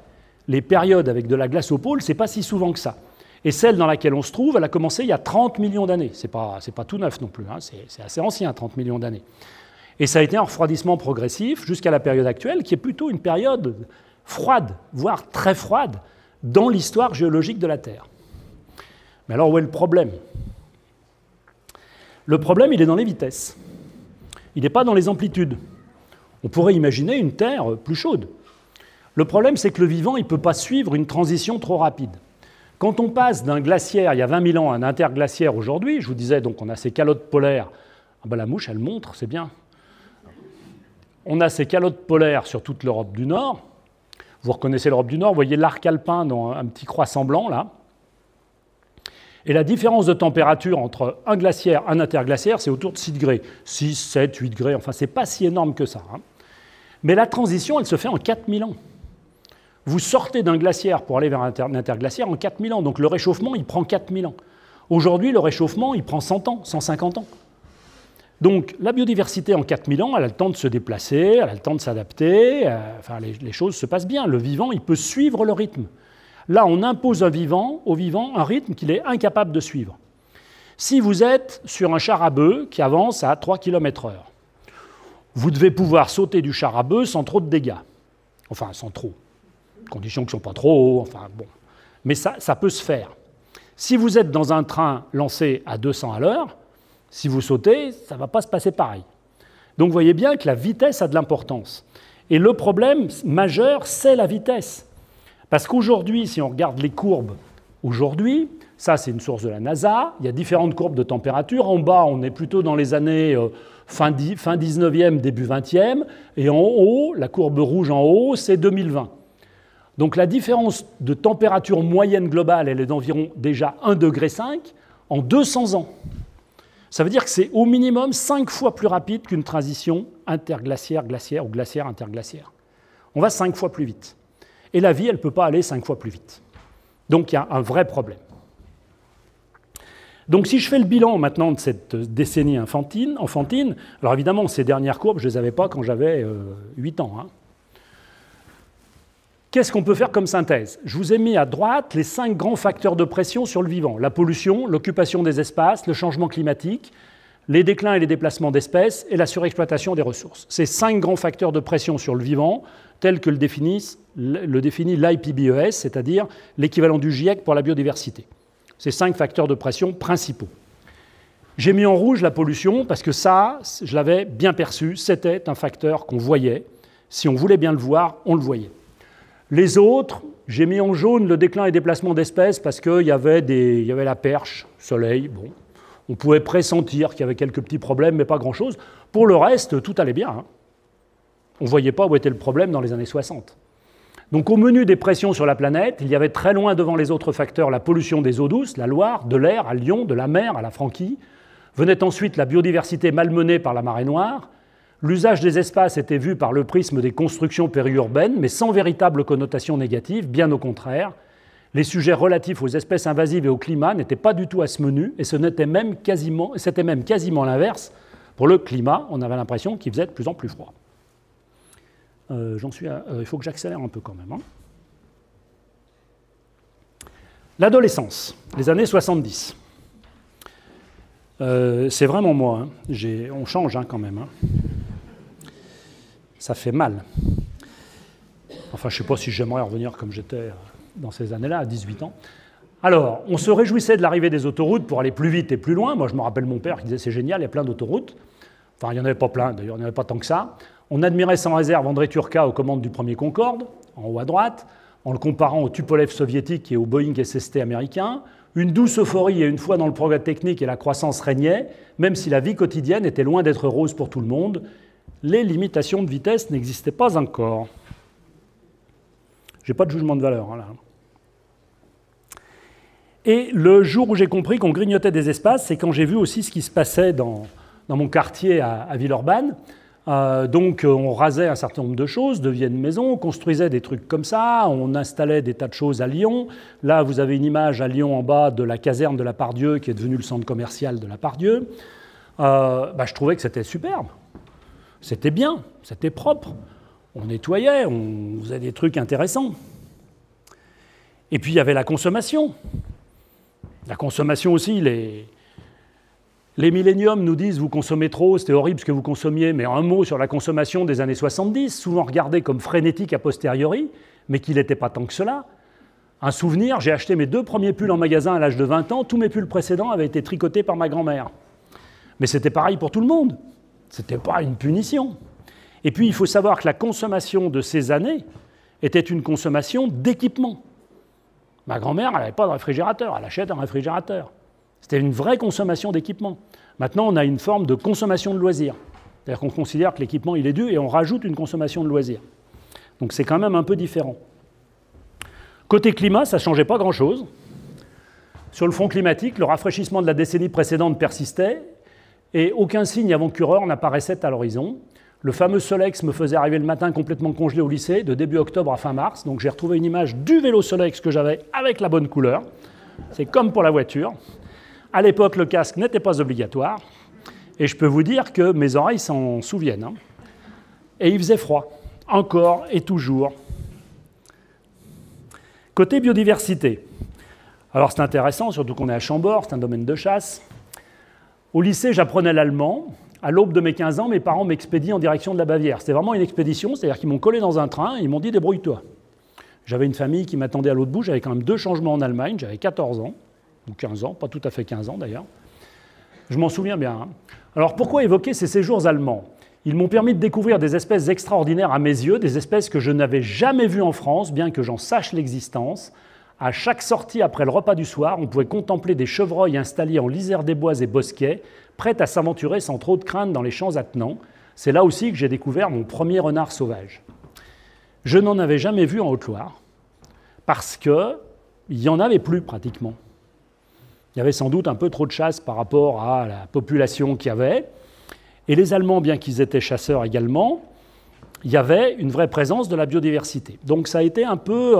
Les périodes avec de la glace au pôle, c'est pas si souvent que ça. Et celle dans laquelle on se trouve, elle a commencé il y a 30 millions d'années. C'est pas tout neuf non plus, hein. C'est assez ancien, 30 millions d'années. Et ça a été un refroidissement progressif jusqu'à la période actuelle, qui est plutôt une période froide, voire très froide, dans l'histoire géologique de la Terre. Mais alors où est le problème? Le problème, il est dans les vitesses. Il n'est pas dans les amplitudes. On pourrait imaginer une Terre plus chaude. Le problème, c'est que le vivant, il ne peut pas suivre une transition trop rapide. Quand on passe d'un glaciaire il y a 20 000 ans à un interglaciaire aujourd'hui, je vous disais, donc on a ces calottes polaires. Ah ben, la mouche, elle montre, c'est bien. On a ces calottes polaires sur toute l'Europe du Nord. Vous reconnaissez l'Europe du Nord, vous voyez l'arc alpin dans un petit croissant blanc, là. Et la différence de température entre un glaciaire et un interglaciaire, c'est autour de 6 degrés. 6, 7, 8 degrés, enfin, c'est pas si énorme que ça. Hein. Mais la transition, elle se fait en 4000 ans. Vous sortez d'un glaciaire pour aller vers un interglaciaire en 4000 ans. Donc le réchauffement, il prend 4000 ans. Aujourd'hui, le réchauffement, il prend 100 ans, 150 ans. Donc la biodiversité en 4000 ans, elle a le temps de se déplacer, elle a le temps de s'adapter, enfin, les choses se passent bien. Le vivant, il peut suivre le rythme. Là, on impose au vivant un rythme qu'il est incapable de suivre. Si vous êtes sur un char à bœufs qui avance à 3 km/h, vous devez pouvoir sauter du char à bœufs sans trop de dégâts. Enfin, sans trop. Conditions qui ne sont pas trop hauts, enfin bon. Mais ça peut se faire. Si vous êtes dans un train lancé à 200 à l'heure, si vous sautez, ça ne va pas se passer pareil. Donc vous voyez bien que la vitesse a de l'importance. Et le problème majeur, c'est la vitesse. Parce qu'aujourd'hui, si on regarde les courbes, aujourd'hui, ça c'est une source de la NASA, il y a différentes courbes de température. En bas, on est plutôt dans les années fin 19e, début 20e. Et en haut, la courbe rouge en haut, c'est 2020. Donc la différence de température moyenne globale, elle est d'environ déjà 1,5 degré en 200 ans. Ça veut dire que c'est au minimum 5 fois plus rapide qu'une transition interglaciaire-glaciaire ou glaciaire-interglaciaire. On va 5 fois plus vite. Et la vie, elle ne peut pas aller 5 fois plus vite. Donc il y a un vrai problème. Donc si je fais le bilan maintenant de cette décennie enfantine, alors évidemment, ces dernières courbes, je ne les avais pas quand j'avais 8 ans. Hein. Qu'est-ce qu'on peut faire comme synthèse? Je vous ai mis à droite les 5 grands facteurs de pression sur le vivant. La pollution, l'occupation des espaces, le changement climatique, les déclins et les déplacements d'espèces et la surexploitation des ressources. Ces 5 grands facteurs de pression sur le vivant, tels que le définit l'IPBES, c'est-à-dire l'équivalent du GIEC pour la biodiversité. Ces 5 facteurs de pression principaux. J'ai mis en rouge la pollution parce que ça, je l'avais bien perçu, c'était un facteur qu'on voyait. Si on voulait bien le voir, on le voyait. Les autres, j'ai mis en jaune le déclin et déplacement d'espèces parce qu'il y avait la perche, soleil, bon. On pouvait pressentir qu'il y avait quelques petits problèmes, mais pas grand-chose. Pour le reste, tout allait bien. Hein. On ne voyait pas où était le problème dans les années 60. Donc au menu des pressions sur la planète, il y avait très loin devant les autres facteurs la pollution des eaux douces, la Loire, de l'air à Lyon, de la mer à la Franquie. Venait ensuite la biodiversité malmenée par la marée noire. L'usage des espaces était vu par le prisme des constructions périurbaines, mais sans véritable connotation négative, bien au contraire. Les sujets relatifs aux espèces invasives et au climat n'étaient pas du tout à ce menu, et c'était même quasiment l'inverse. Pour le climat, on avait l'impression qu'il faisait de plus en plus froid. Il faut que j'accélère un peu quand même. Hein. L'adolescence, les années 70. C'est vraiment moi. Hein. On change hein, quand même. Hein. Ça fait mal. Enfin, je ne sais pas si j'aimerais revenir comme j'étais dans ces années-là, à 18 ans. Alors, on se réjouissait de l'arrivée des autoroutes pour aller plus vite et plus loin. Moi, je me rappelle mon père qui disait « c'est génial, il y a plein d'autoroutes ». Enfin, il n'y en avait pas plein, d'ailleurs, il n'y en avait pas tant que ça. On admirait sans réserve André Turca aux commandes du premier Concorde, en haut à droite, en le comparant au Tupolev soviétique et au Boeing SST américain. Une douce euphorie et une foi dans le progrès technique et la croissance régnaient, même si la vie quotidienne était loin d'être rose pour tout le monde. Les limitations de vitesse n'existaient pas encore. Je n'ai pas de jugement de valeur, hein, là. Et le jour où j'ai compris qu'on grignotait des espaces, c'est quand j'ai vu aussi ce qui se passait dans mon quartier à Villeurbanne. Donc on rasait un certain nombre de choses, de vieilles maisons, on construisait des trucs comme ça, on installait des tas de choses à Lyon. Là, vous avez une image à Lyon en bas de la caserne de la Part-Dieu, qui est devenue le centre commercial de la Part-Dieu. Je trouvais que c'était superbe. C'était bien, c'était propre. On nettoyait, on faisait des trucs intéressants. Et puis il y avait la consommation. La consommation aussi, les milléniums nous disent « vous consommez trop, c'était horrible ce que vous consommiez », mais un mot sur la consommation des années 70, souvent regardée comme frénétique a posteriori, mais qui n'était pas tant que cela. Un souvenir, j'ai acheté mes 2 premiers pulls en magasin à l'âge de 20 ans, tous mes pulls précédents avaient été tricotés par ma grand-mère. Mais c'était pareil pour tout le monde, c'était pas une punition. Et puis il faut savoir que la consommation de ces années était une consommation d'équipement. Ma grand-mère, elle n'avait pas de réfrigérateur, elle achète un réfrigérateur. C'était une vraie consommation d'équipement. Maintenant, on a une forme de consommation de loisirs. C'est-à-dire qu'on considère que l'équipement, il est dû et on rajoute une consommation de loisirs. Donc c'est quand même un peu différent. Côté climat, ça ne changeait pas grand-chose. Sur le front climatique, le rafraîchissement de la décennie précédente persistait et aucun signe avant-coureur n'apparaissait à l'horizon. Le fameux Solex me faisait arriver le matin complètement congelé au lycée, de début octobre à fin mars. Donc j'ai retrouvé une image du vélo Solex que j'avais avec la bonne couleur. C'est comme pour la voiture. À l'époque, le casque n'était pas obligatoire. Et je peux vous dire que mes oreilles s'en souviennent. Hein. Et il faisait froid, encore et toujours. Côté biodiversité. Alors c'est intéressant, surtout qu'on est à Chambord, c'est un domaine de chasse. Au lycée, j'apprenais l'allemand. À l'aube de mes 15 ans, mes parents m'expédient en direction de la Bavière. C'était vraiment une expédition, c'est-à-dire qu'ils m'ont collé dans un train et ils m'ont dit « débrouille-toi ». J'avais une famille qui m'attendait à l'autre bout, j'avais quand même 2 changements en Allemagne, j'avais 14 ans, ou 15 ans, pas tout à fait 15 ans d'ailleurs. Je m'en souviens bien. Hein. Alors pourquoi évoquer ces séjours allemands? Ils m'ont permis de découvrir des espèces extraordinaires à mes yeux, des espèces que je n'avais jamais vues en France, bien que j'en sache l'existence. À chaque sortie après le repas du soir, on pouvait contempler des chevreuils installés en lisière des bois et bosquets, prêtes à s'aventurer sans trop de crainte dans les champs attenants. C'est là aussi que j'ai découvert mon premier renard sauvage. Je n'en avais jamais vu en Haute-Loire, parce qu'il n'y en avait plus pratiquement. Il y avait sans doute un peu trop de chasse par rapport à la population qu'il y avait. Et les Allemands, bien qu'ils étaient chasseurs également, il y avait une vraie présence de la biodiversité. Donc ça a été un peu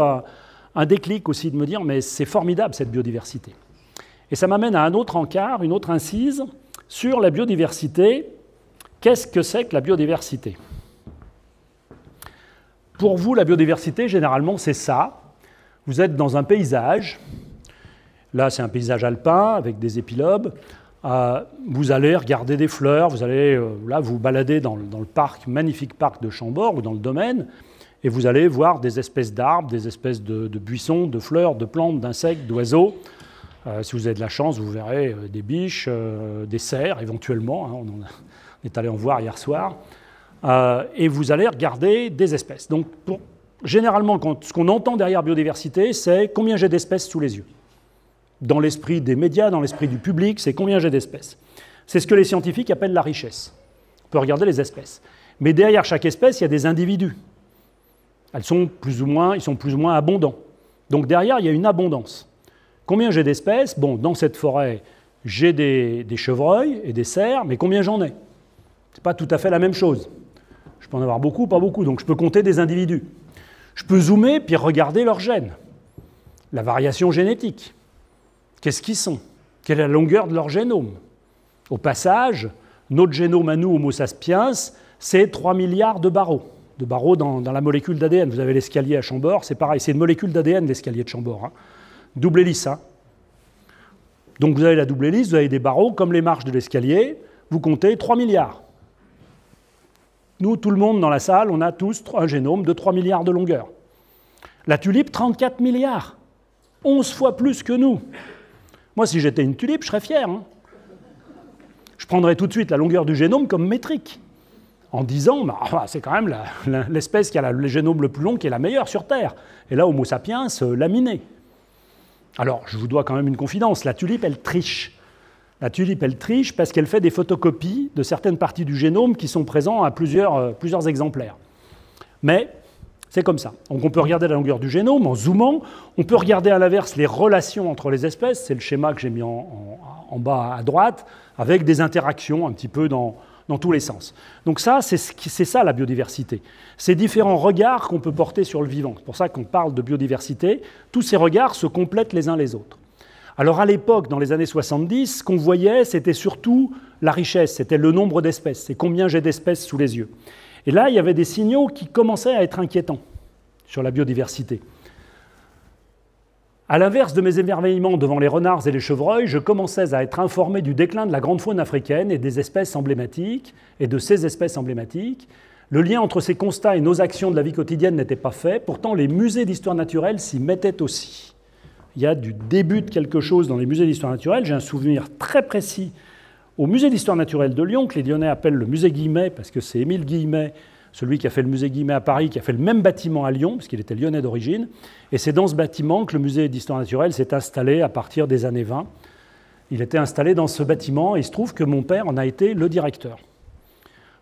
un déclic aussi de me dire « mais c'est formidable cette biodiversité ». Et ça m'amène à un autre encart, une autre incise, sur la biodiversité. Qu'est-ce que c'est que la biodiversité? Pour vous, la biodiversité, généralement, c'est ça. Vous êtes dans un paysage. Là, c'est un paysage alpin avec des épilobes. Vous allez regarder des fleurs, vous allez là vous balader dans le parc, magnifique parc de Chambord ou dans le domaine, et vous allez voir des espèces d'arbres, des espèces de buissons, de fleurs, de plantes, d'insectes, d'oiseaux. Si vous avez de la chance, vous verrez des biches, des cerfs éventuellement. Hein, on est allé en voir hier soir. Et vous allez regarder des espèces. Donc, généralement, ce qu'on entend derrière biodiversité, c'est combien j'ai d'espèces sous les yeux. Dans l'esprit des médias, dans l'esprit du public, c'est combien j'ai d'espèces. C'est ce que les scientifiques appellent la richesse. On peut regarder les espèces. Mais derrière chaque espèce, il y a des individus. Ils sont plus ou moins abondants. Donc derrière, il y a une abondance. Combien j'ai d'espèces? Bon, dans cette forêt, j'ai des chevreuils et des cerfs, mais combien j'en ai? Ce n'est pas tout à fait la même chose. Je peux en avoir beaucoup, pas beaucoup, donc je peux compter des individus. Je peux zoomer puis regarder leurs gènes, la variation génétique. Qu'est-ce qu'ils sont? Quelle est la longueur de leur génome? Au passage, notre génome à nous, Homo sapiens, c'est 3 milliards de barreaux dans la molécule d'ADN. Vous avez l'escalier à Chambord, c'est pareil, c'est une molécule d'ADN, l'escalier de Chambord. Hein. Double hélice. Hein. Donc vous avez la double hélice, vous avez des barreaux, comme les marches de l'escalier, vous comptez 3 milliards. Nous, tout le monde dans la salle, on a tous un génome de 3 milliards de longueur. La tulipe, 34 milliards. 11 fois plus que nous. Moi, si j'étais une tulipe, je serais fier. Hein. Je prendrais tout de suite la longueur du génome comme métrique, en disant, bah, c'est quand même l'espèce qui a le génome le plus long qui est la meilleure sur Terre. Et là, Homo sapiens, laminé. Alors, je vous dois quand même une confidence, la tulipe, elle triche. La tulipe, elle triche parce qu'elle fait des photocopies de certaines parties du génome qui sont présents à plusieurs exemplaires. Mais c'est comme ça. Donc on peut regarder la longueur du génome en zoomant. On peut regarder à l'inverse les relations entre les espèces. C'est le schéma que j'ai mis en bas à droite, avec des interactions un petit peu dans tous les sens. Donc ça, c'est ça la biodiversité. Ces différents regards qu'on peut porter sur le vivant. C'est pour ça qu'on parle de biodiversité. Tous ces regards se complètent les uns les autres. Alors à l'époque, dans les années 70, ce qu'on voyait, c'était surtout la richesse, c'était le nombre d'espèces, c'est combien j'ai d'espèces sous les yeux. Et là, il y avait des signaux qui commençaient à être inquiétants sur la biodiversité. À l'inverse de mes émerveillements devant les renards et les chevreuils, je commençais à être informé du déclin de la grande faune africaine et des espèces emblématiques, et de ces espèces emblématiques. Le lien entre ces constats et nos actions de la vie quotidienne n'était pas fait, pourtant les musées d'histoire naturelle s'y mettaient aussi. Il y a du début de quelque chose dans les musées d'histoire naturelle. J'ai un souvenir très précis au musée d'histoire naturelle de Lyon, que les Lyonnais appellent le musée Guillemet, parce que c'est Émile Guillemet, celui qui a fait le musée Guillemet à Paris, qui a fait le même bâtiment à Lyon, parce qu'il était lyonnais d'origine. Et c'est dans ce bâtiment que le musée d'histoire naturelle s'est installé à partir des années 20. Il était installé dans ce bâtiment, et il se trouve que mon père en a été le directeur.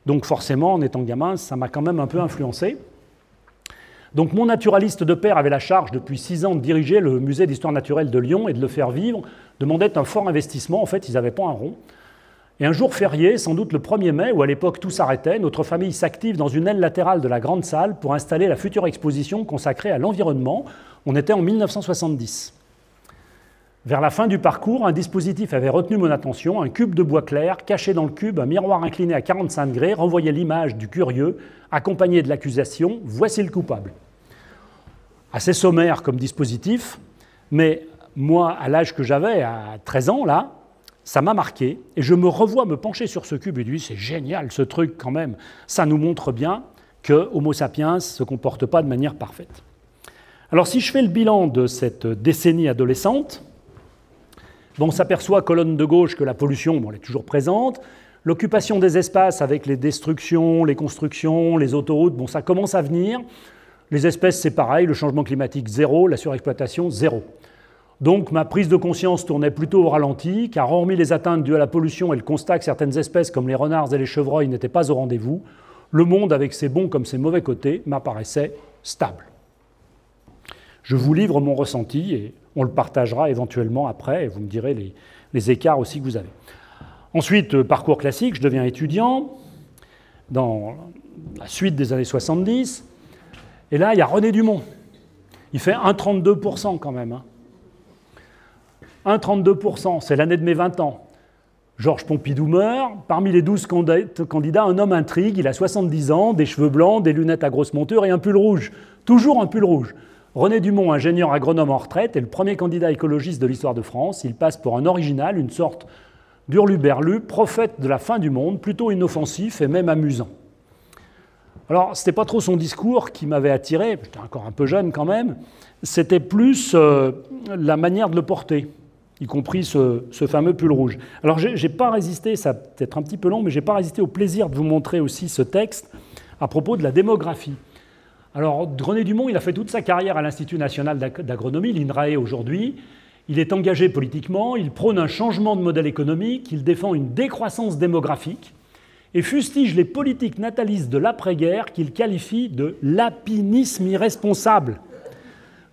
Donc forcément, en étant gamin, ça m'a quand même un peu influencé. Donc mon naturaliste de père avait la charge depuis 6 ans de diriger le musée d'histoire naturelle de Lyon et de le faire vivre, demandait un fort investissement, en fait ils n'avaient pas un rond. Et un jour férié, sans doute le 1er mai, où à l'époque tout s'arrêtait, notre famille s'active dans une aile latérale de la grande salle pour installer la future exposition consacrée à l'environnement. On était en 1970. Vers la fin du parcours, un dispositif avait retenu mon attention, un cube de bois clair, caché dans le cube, un miroir incliné à 45 degrés, renvoyait l'image du curieux, accompagné de l'accusation « Voici le coupable ». Assez sommaire comme dispositif, mais moi, à l'âge que j'avais, à 13 ans, là, ça m'a marqué, et je me revois me pencher sur ce cube et je dis « C'est génial ce truc quand même, ça nous montre bien que Homo sapiens ne se comporte pas de manière parfaite ». Alors si je fais le bilan de cette décennie adolescente, on s'aperçoit, colonne de gauche, que la pollution, elle est toujours présente. L'occupation des espaces avec les destructions, les constructions, les autoroutes, ça commence à venir. Les espèces, c'est pareil, le changement climatique, zéro, la surexploitation, zéro. Donc ma prise de conscience tournait plutôt au ralenti, car hormis les atteintes dues à la pollution et le constat que certaines espèces, comme les renards et les chevreuils, n'étaient pas au rendez-vous, le monde, avec ses bons comme ses mauvais côtés, m'apparaissait stable. Je vous livre mon ressenti et on le partagera éventuellement après, et vous me direz les écarts aussi que vous avez. Ensuite, parcours classique, je deviens étudiant dans la suite des années 70, et là, il y a René Dumont. Il fait 1,32% quand même. 1,32%, c'est l'année de mes 20 ans. Georges Pompidou meurt, parmi les 12 candidats, un homme intrigue, il a 70 ans, des cheveux blancs, des lunettes à grosse monture et un pull rouge. Toujours un pull rouge. René Dumont, ingénieur agronome en retraite, est le premier candidat écologiste de l'histoire de France. Il passe pour un original, une sorte d'hurluberlu, prophète de la fin du monde, plutôt inoffensif et même amusant. Alors, ce n'était pas trop son discours qui m'avait attiré, j'étais encore un peu jeune quand même, c'était plus la manière de le porter, y compris ce fameux pull rouge. Alors, j'ai pas résisté, ça va peut-être un petit peu long, mais j'ai pas résisté au plaisir de vous montrer aussi ce texte à propos de la démographie. Alors, René Dumont, il a fait toute sa carrière à l'Institut national d'agronomie, l'INRAE aujourd'hui. Il est engagé politiquement, il prône un changement de modèle économique, il défend une décroissance démographique et fustige les politiques natalistes de l'après-guerre qu'il qualifie de lapinisme irresponsable.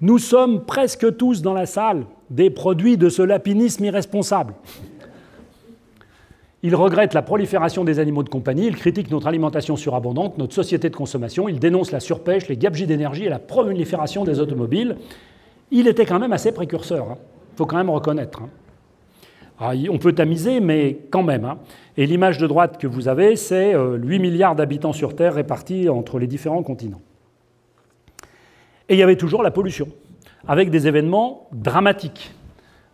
Nous sommes presque tous dans la salle des produits de ce lapinisme irresponsable. Il regrette la prolifération des animaux de compagnie, il critique notre alimentation surabondante, notre société de consommation, il dénonce la surpêche, les gabegies d'énergie et la prolifération des automobiles. Il était quand même assez précurseur, hein. Il faut quand même reconnaître. Hein. Alors, on peut tamiser, mais quand même. Hein. Et l'image de droite que vous avez, c'est 8 milliards d'habitants sur Terre répartis entre les différents continents. Et il y avait toujours la pollution, avec des événements dramatiques.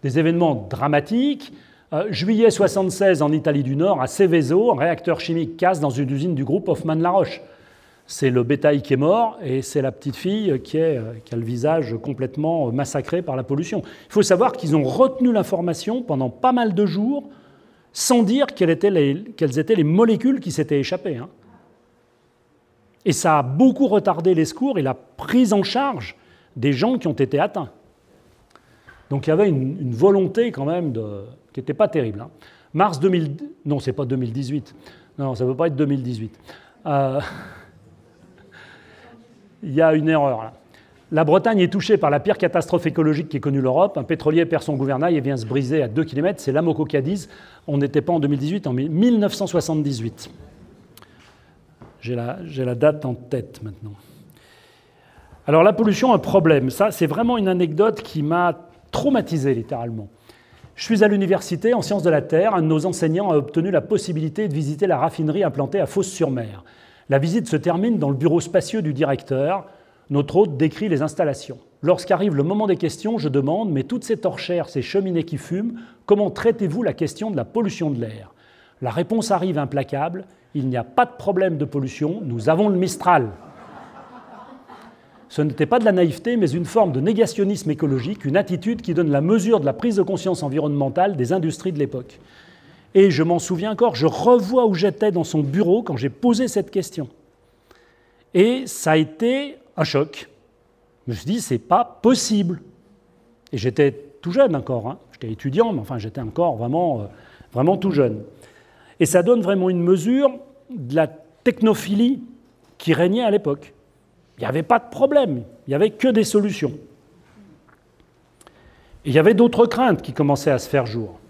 Des événements dramatiques. Juillet 1976, en Italie du Nord, à Seveso, un réacteur chimique casse dans une usine du groupe Hoffmann-La Roche. C'est le bétail qui est mort et c'est la petite fille qui a le visage complètement massacré par la pollution. Il faut savoir qu'ils ont retenu l'information pendant pas mal de jours sans dire quelles étaient les molécules qui s'étaient échappées. Hein. Et ça a beaucoup retardé les secours et la prise en charge des gens qui ont été atteints. Donc il y avait une volonté quand même qui n'était pas terrible. Hein. Mars 2000... Non, c'est pas 2018. Non, ça ne peut pas être 2018. Il y a une erreur là. La Bretagne est touchée par la pire catastrophe écologique qu'ait connue l'Europe. Un pétrolier perd son gouvernail et vient se briser à 2 km. C'est l'Amoco Cadiz. On n'était pas en 2018, en 1978. J'ai la date en tête maintenant. Alors la pollution, un problème. Ça, c'est vraiment une anecdote qui m'a traumatisé littéralement. Je suis à l'université en sciences de la Terre. Un de nos enseignants a obtenu la possibilité de visiter la raffinerie implantée à Fos-sur-Mer. La visite se termine dans le bureau spacieux du directeur. Notre hôte décrit les installations. Lorsqu'arrive le moment des questions, je demande « Mais toutes ces torchères, ces cheminées qui fument, comment traitez-vous la question de la pollution de l'air ?» La réponse arrive implacable « Il n'y a pas de problème de pollution, nous avons le Mistral ». Ce n'était pas de la naïveté, mais une forme de négationnisme écologique, une attitude qui donne la mesure de la prise de conscience environnementale des industries de l'époque. Et je m'en souviens encore, je revois où j'étais dans son bureau quand j'ai posé cette question. Et ça a été un choc. Je me suis dit, c'est pas possible. Et j'étais tout jeune encore, hein. J'étais étudiant, mais enfin j'étais encore vraiment tout jeune. Et ça donne vraiment une mesure de la technophilie qui régnait à l'époque. Il n'y avait pas de problème, il n'y avait que des solutions. Et il y avait d'autres craintes qui commençaient à se faire jour.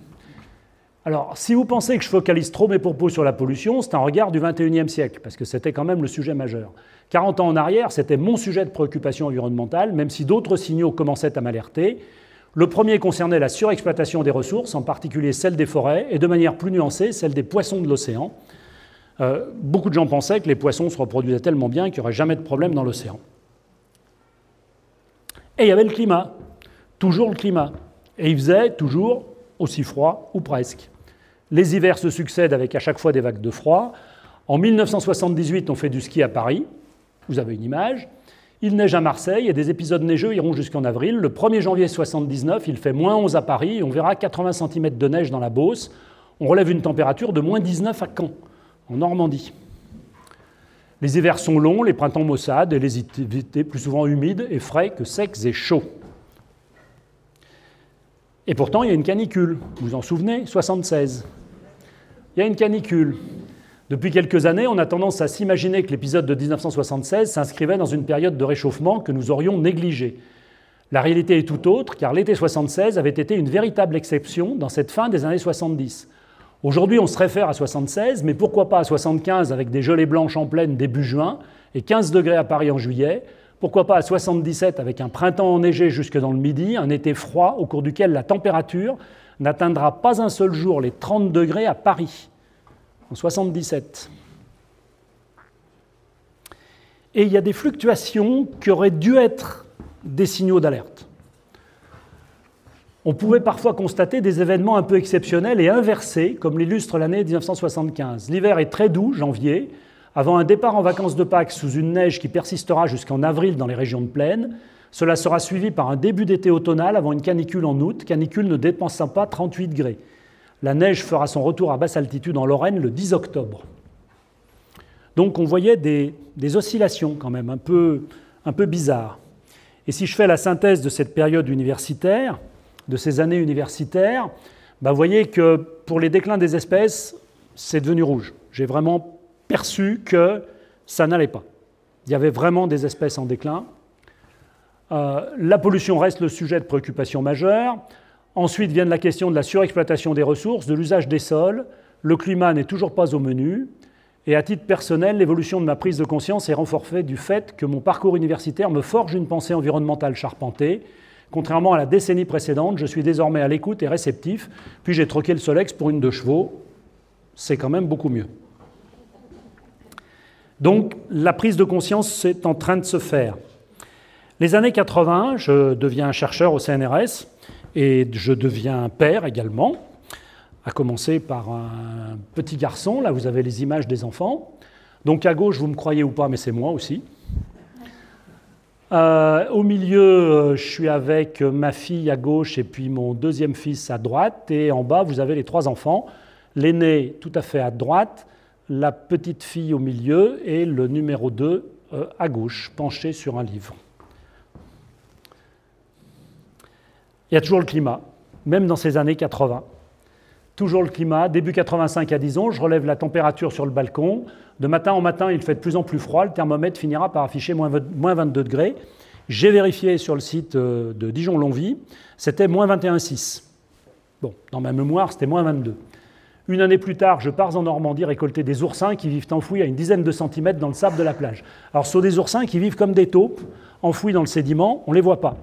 Alors, si vous pensez que je focalise trop mes propos sur la pollution, c'est un regard du XXIe siècle, parce que c'était quand même le sujet majeur. 40 ans en arrière, c'était mon sujet de préoccupation environnementale, même si d'autres signaux commençaient à m'alerter. Le premier concernait la surexploitation des ressources, en particulier celle des forêts, et de manière plus nuancée, celle des poissons de l'océan. Beaucoup de gens pensaient que les poissons se reproduisaient tellement bien qu'il n'y aurait jamais de problème dans l'océan. Et il y avait le climat, toujours le climat. Et il faisait toujours aussi froid, ou presque. Les hivers se succèdent avec à chaque fois des vagues de froid. En 1978, on fait du ski à Paris. Vous avez une image. Il neige à Marseille et des épisodes neigeux iront jusqu'en avril. Le 1er janvier 1979, il fait -11 à Paris et on verra 80 cm de neige dans la Beauce. On relève une température de -19 à Caen, en Normandie. Les hivers sont longs, les printemps maussades et les étés plus souvent humides et frais que secs et chauds. Et pourtant, il y a une canicule. Vous vous en souvenez? 1976. Il y a une canicule. Depuis quelques années, on a tendance à s'imaginer que l'épisode de 1976 s'inscrivait dans une période de réchauffement que nous aurions négligée. La réalité est tout autre, car l'été 76 avait été une véritable exception dans cette fin des années 70. Aujourd'hui, on se réfère à 76, mais pourquoi pas à 75 avec des gelées blanches en pleine début juin et 15 degrés à Paris en juillet? Pourquoi pas à 77 avec un printemps enneigé jusque dans le midi, un été froid au cours duquel la température n'atteindra pas un seul jour les 30 degrés à Paris, en 77. Et il y a des fluctuations qui auraient dû être des signaux d'alerte. On pouvait parfois constater des événements un peu exceptionnels et inversés, comme l'illustre l'année 1975. L'hiver est très doux, janvier, avant un départ en vacances de Pâques sous une neige qui persistera jusqu'en avril dans les régions de plaine. Cela sera suivi par un début d'été automnal avant une canicule en août, canicule ne dépassant pas 38 degrés. La neige fera son retour à basse altitude en Lorraine le 10 octobre. Donc on voyait des oscillations quand même un peu bizarres. Et si je fais la synthèse de cette période universitaire, de ces années universitaires, vous voyez que pour les déclins des espèces, c'est devenu rouge. J'ai vraiment perçu que ça n'allait pas. Il y avait vraiment des espèces en déclin. La pollution reste le sujet de préoccupation majeure. Ensuite vient la question de la surexploitation des ressources, de l'usage des sols. Le climat n'est toujours pas au menu. Et à titre personnel, l'évolution de ma prise de conscience est renforcée du fait que mon parcours universitaire me forge une pensée environnementale charpentée. Contrairement à la décennie précédente, je suis désormais à l'écoute et réceptif. Puis j'ai troqué le Solex pour une 2 chevaux. C'est quand même beaucoup mieux. Donc la prise de conscience est en train de se faire. Les années 80, je deviens chercheur au CNRS et je deviens père également, à commencer par un petit garçon. Là, vous avez les images des enfants. Donc à gauche, vous me croyez ou pas, mais c'est moi aussi. Au milieu, je suis avec ma fille à gauche et puis mon deuxième fils à droite. Et en bas, vous avez les 3 enfants. L'aîné tout à fait à droite, la petite fille au milieu et le numéro 2 à gauche, penché sur un livre. Il y a toujours le climat, même dans ces années 80. Toujours le climat. Début 85 à 10 ans, je relève la température sur le balcon. De matin en matin, il fait de plus en plus froid. Le thermomètre finira par afficher moins 22 degrés. J'ai vérifié sur le site de Dijon-Longwy, c'était moins 21,6. Bon, dans ma mémoire, c'était moins 22. Une année plus tard, je pars en Normandie récolter des oursins qui vivent enfouis à une dizaine de centimètres dans le sable de la plage. Alors, ce sont des oursins qui vivent comme des taupes, enfouis dans le sédiment, on ne les voit pas.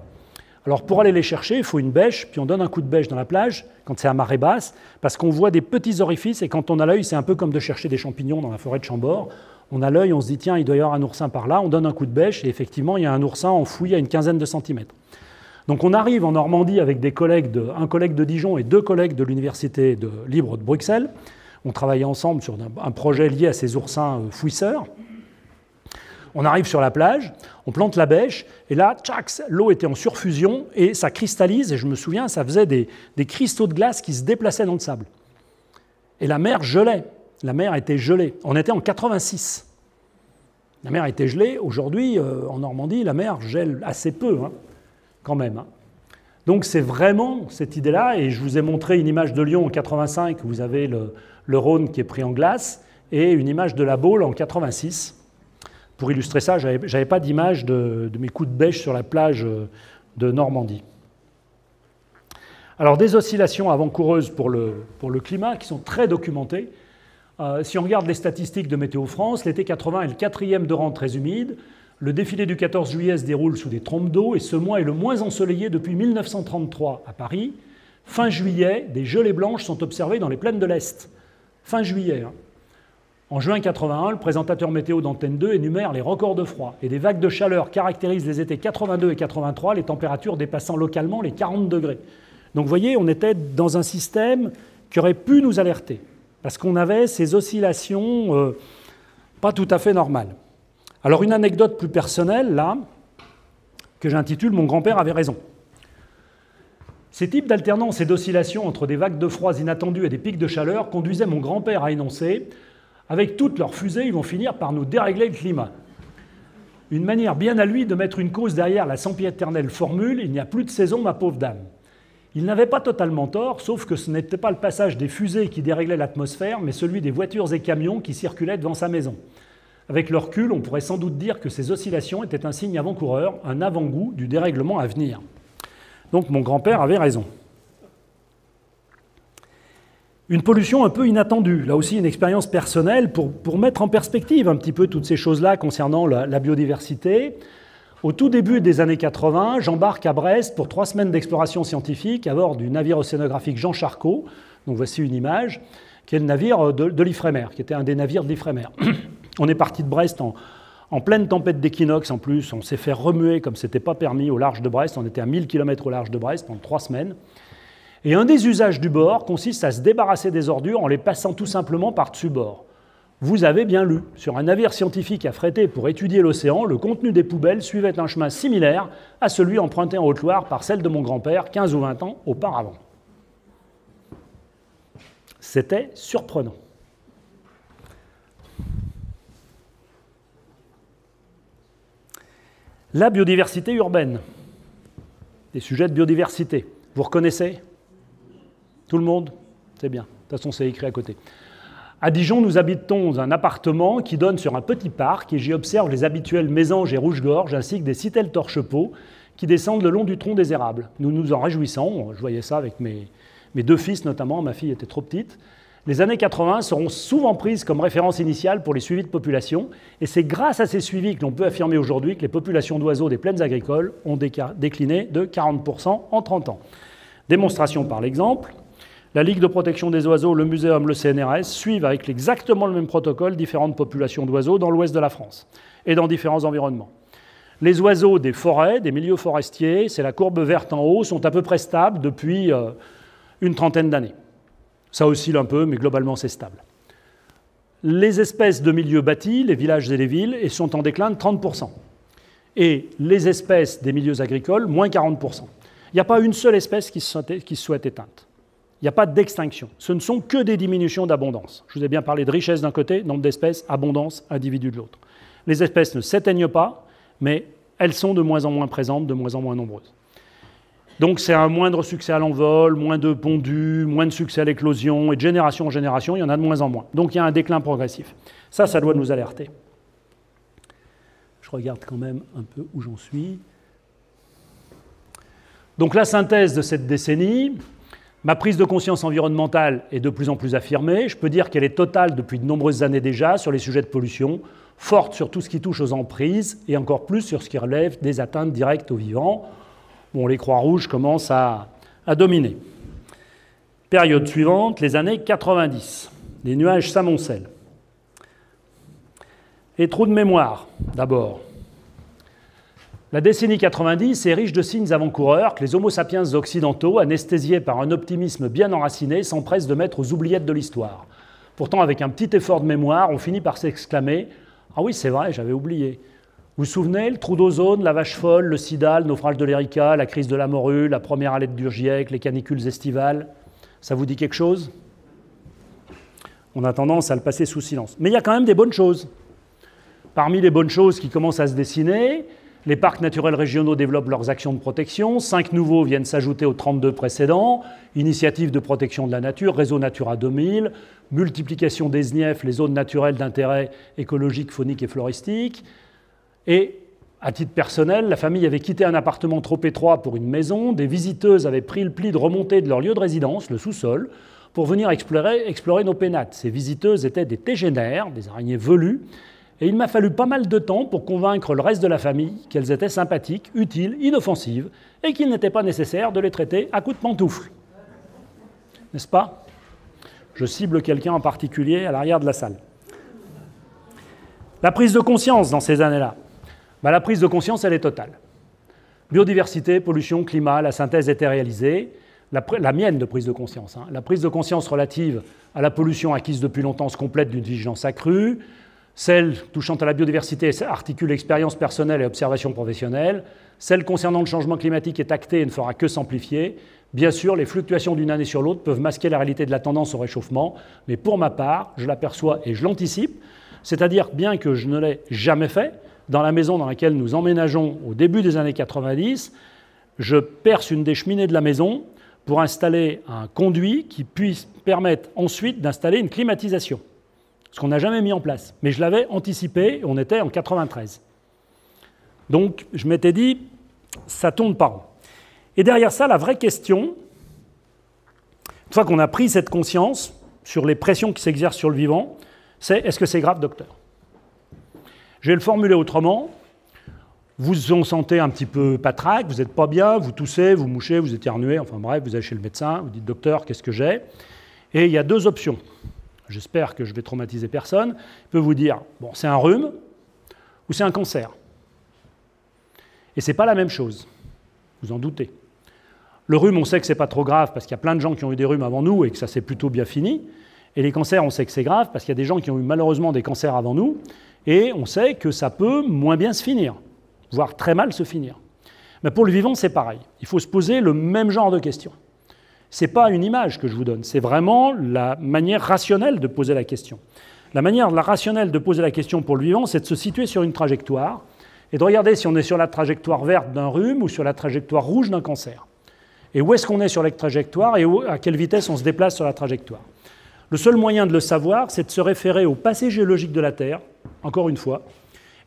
Alors, pour aller les chercher, il faut une bêche, puis on donne un coup de bêche dans la plage, quand c'est à marée basse, parce qu'on voit des petits orifices, et quand on a l'œil, c'est un peu comme de chercher des champignons dans la forêt de Chambord. On a l'œil, on se dit, tiens, il doit y avoir un oursin par là, on donne un coup de bêche, et effectivement, il y a un oursin enfoui à une quinzaine de centimètres. Donc on arrive en Normandie avec un collègue de Dijon et 2 collègues de l'Université libre de Bruxelles. On travaillait ensemble sur un projet lié à ces oursins fouisseurs. On arrive sur la plage, on plante la bêche, et là, tchac, l'eau était en surfusion, et ça cristallise, et je me souviens, ça faisait des cristaux de glace qui se déplaçaient dans le sable. Et la mer gelait, la mer était gelée. On était en 86. La mer était gelée, aujourd'hui, en Normandie, la mer gèle assez peu, hein, quand même. Hein. Donc c'est vraiment cette idée-là, et je vous ai montré une image de Lyon en 85, où vous avez le Rhône qui est pris en glace, et une image de la Baule en 86. Pour illustrer ça, je n'avais pas d'image de mes coups de bêche sur la plage de Normandie. Alors des oscillations avant-coureuses pour le climat qui sont très documentées. Si on regarde les statistiques de Météo France, l'été 80 est le 4e de rang très humide. Le défilé du 14 juillet se déroule sous des trompes d'eau et ce mois est le moins ensoleillé depuis 1933 à Paris. Fin juillet, des gelées blanches sont observées dans les plaines de l'Est. Fin juillet. En juin 81, le présentateur météo d'Antenne 2 énumère les records de froid et des vagues de chaleur caractérisent les étés 82 et 83, les températures dépassant localement les 40 degrés. Donc vous voyez, on était dans un système qui aurait pu nous alerter, parce qu'on avait ces oscillations pas tout à fait normales. Alors une anecdote plus personnelle, là, que j'intitule « Mon grand-père avait raison ». Ces types d'alternance et d'oscillations entre des vagues de froid inattendues et des pics de chaleur conduisaient mon grand-père à énoncer « Avec toutes leurs fusées, ils vont finir par nous dérégler le climat ». Une manière bien à lui de mettre une cause derrière la sempiternelle formule « Il n'y a plus de saison, ma pauvre dame ». Il n'avait pas totalement tort, sauf que ce n'était pas le passage des fusées qui déréglait l'atmosphère, mais celui des voitures et camions qui circulaient devant sa maison. Avec le recul, on pourrait sans doute dire que ces oscillations étaient un signe avant-coureur, un avant-goût du dérèglement à venir. Donc mon grand-père avait raison. Une pollution un peu inattendue, là aussi une expérience personnelle pour mettre en perspective un petit peu toutes ces choses-là concernant la biodiversité. Au tout début des années 80, j'embarque à Brest pour 3 semaines d'exploration scientifique à bord du navire océanographique Jean Charcot. Donc voici une image, qui est le navire de l'Ifremer, qui était un des navires de l'Ifremer. On est parti de Brest en pleine tempête d'équinoxe en plus. On s'est fait remuer comme ce n'était pas permis au large de Brest. On était à 1000 km au large de Brest pendant 3 semaines. Et un des usages du bord consiste à se débarrasser des ordures en les passant tout simplement par-dessus bord. Vous avez bien lu, sur un navire scientifique affrété pour étudier l'océan, le contenu des poubelles suivait un chemin similaire à celui emprunté en Haute-Loire par celle de mon grand-père 15 ou 20 ans auparavant. C'était surprenant. La biodiversité urbaine. Des sujets de biodiversité. Vous reconnaissez ? Tout le monde ? C'est bien. De toute façon, c'est écrit à côté. À Dijon, nous habitons dans un appartement qui donne sur un petit parc et j'y observe les habituels mésanges et rouges-gorges ainsi que des citelles torche-peau qui descendent le long du tronc des érables. Nous nous en réjouissons. Je voyais ça avec mes 2 fils notamment. Ma fille était trop petite. Les années 80 seront souvent prises comme référence initiale pour les suivis de population et c'est grâce à ces suivis que l'on peut affirmer aujourd'hui que les populations d'oiseaux des plaines agricoles ont décliné de 40% en 30 ans. Démonstration par l'exemple. La Ligue de protection des oiseaux, le Muséum, le CNRS suivent avec exactement le même protocole différentes populations d'oiseaux dans l'ouest de la France et dans différents environnements. Les oiseaux des forêts, des milieux forestiers, c'est la courbe verte en haut, sont à peu près stables depuis une trentaine d'années. Ça oscille un peu, mais globalement c'est stable. Les espèces de milieux bâtis, les villages et les villes, sont en déclin de 30%. Et les espèces des milieux agricoles, moins 40%. Il n'y a pas une seule espèce qui se soit éteinte. Il n'y a pas d'extinction. Ce ne sont que des diminutions d'abondance. Je vous ai bien parlé de richesse d'un côté, nombre d'espèces, abondance, individus de l'autre. Les espèces ne s'éteignent pas, mais elles sont de moins en moins présentes, de moins en moins nombreuses. Donc c'est un moindre succès à l'envol, moins de pondus, moins de succès à l'éclosion, et de génération en génération, il y en a de moins en moins. Donc il y a un déclin progressif. Ça doit nous alerter. Je regarde quand même un peu où j'en suis. Donc la synthèse de cette décennie. Ma prise de conscience environnementale est de plus en plus affirmée. Je peux dire qu'elle est totale depuis de nombreuses années déjà sur les sujets de pollution, forte sur tout ce qui touche aux emprises et encore plus sur ce qui relève des atteintes directes aux vivants. Bon, les Croix-Rouges commencent à dominer. Période suivante, les années 90. Les nuages s'amoncellent. Et trou de mémoire, d'abord. La décennie 90 est riche de signes avant-coureurs que les homo sapiens occidentaux, anesthésiés par un optimisme bien enraciné, s'empressent de mettre aux oubliettes de l'histoire. Pourtant, avec un petit effort de mémoire, on finit par s'exclamer « Ah oui, c'est vrai, j'avais oublié ». Vous vous souvenez, le trou d'ozone, la vache folle, le sida, le naufrage de l'Erika, la crise de la morue, la première alerte du GIEC, les canicules estivales, ça vous dit quelque chose ? On a tendance à le passer sous silence. Mais il y a quand même des bonnes choses. Parmi les bonnes choses qui commencent à se dessiner, les parcs naturels régionaux développent leurs actions de protection. 5 nouveaux viennent s'ajouter aux 32 précédents. Initiatives de protection de la nature, réseau Natura 2000, multiplication des SNIEF, les zones naturelles d'intérêt écologique, faunique et floristique. Et, à titre personnel, la famille avait quitté un appartement trop étroit pour une maison. Des visiteuses avaient pris le pli de remonter de leur lieu de résidence, le sous-sol, pour venir explorer nos pénates. Ces visiteuses étaient des tégénaires, des araignées velues, Et il m'a fallu pas mal de temps pour convaincre le reste de la famille qu'elles étaient sympathiques, utiles, inoffensives, et qu'il n'était pas nécessaire de les traiter à coups de pantoufles. N'est-ce pas? Je cible quelqu'un en particulier à l'arrière de la salle. La prise de conscience dans ces années-là. La prise de conscience, elle est totale. Biodiversité, pollution, climat, la synthèse était réalisée. La mienne de prise de conscience. La prise de conscience relative à la pollution acquise depuis longtemps se complète d'une vigilance accrue. Celle touchant à la biodiversité articule expérience personnelle et observation professionnelle. Celle concernant le changement climatique est actée et ne fera que s'amplifier. Bien sûr, les fluctuations d'une année sur l'autre peuvent masquer la réalité de la tendance au réchauffement, mais pour ma part, je l'aperçois et je l'anticipe, c'est-à-dire bien que je ne l'ai jamais fait, dans la maison dans laquelle nous emménageons au début des années 90, je perce une des cheminées de la maison pour installer un conduit qui puisse permettre ensuite d'installer une climatisation. Ce qu'on n'a jamais mis en place. Mais je l'avais anticipé, on était en 93. Donc je m'étais dit, ça tourne par an. Et derrière ça, la vraie question, une fois qu'on a pris cette conscience sur les pressions qui s'exercent sur le vivant, c'est est-ce que c'est grave, docteur? Je vais le formuler autrement. Vous vous sentez un petit peu patraque, vous n'êtes pas bien, vous toussez, vous mouchez, vous éternuez, enfin bref, vous allez chez le médecin, vous dites « Docteur, qu'est-ce que j'ai ?» Et il y a deux options. J'espère que je vais traumatiser personne. Il peut vous dire « Bon, c'est un rhume ou c'est un cancer ?» Et ce n'est pas la même chose. Vous en doutez. Le rhume, on sait que ce n'est pas trop grave parce qu'il y a plein de gens qui ont eu des rhumes avant nous et que ça s'est plutôt bien fini. Et les cancers, on sait que c'est grave parce qu'il y a des gens qui ont eu malheureusement des cancers avant nous et on sait que ça peut moins bien se finir, voire très mal se finir. Mais pour le vivant, c'est pareil. Il faut se poser le même genre de questions. Ce n'est pas une image que je vous donne, c'est vraiment la manière rationnelle de poser la question. La manière rationnelle de poser la question pour le vivant, c'est de se situer sur une trajectoire et de regarder si on est sur la trajectoire verte d'un rhume ou sur la trajectoire rouge d'un cancer. Et où est-ce qu'on est sur la trajectoire et à quelle vitesse on se déplace sur la trajectoire. Le seul moyen de le savoir, c'est de se référer au passé géologique de la Terre, encore une fois,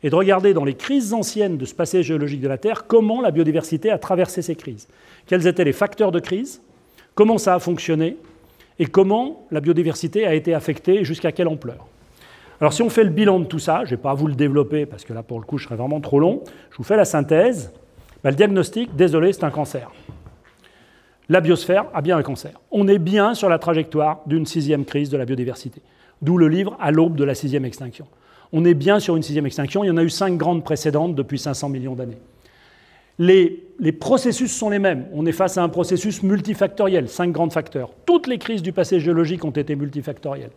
et de regarder dans les crises anciennes de ce passé géologique de la Terre comment la biodiversité a traversé ces crises. Quels étaient les facteurs de crise, comment ça a fonctionné, et comment la biodiversité a été affectée et jusqu'à quelle ampleur. Alors si on fait le bilan de tout ça, je ne vais pas vous le développer parce que là pour le coup je serais vraiment trop long, je vous fais la synthèse. Le diagnostic, désolé, c'est un cancer. La biosphère a bien un cancer. On est bien sur la trajectoire d'une 6e crise de la biodiversité. D'où le livre « À l'aube de la 6e extinction ». On est bien sur une 6e extinction. Il y en a eu 5 grandes précédentes depuis 500 millions d'années. Les processus sont les mêmes. On est face à un processus multifactoriel, 5 grands facteurs. Toutes les crises du passé géologique ont été multifactorielles.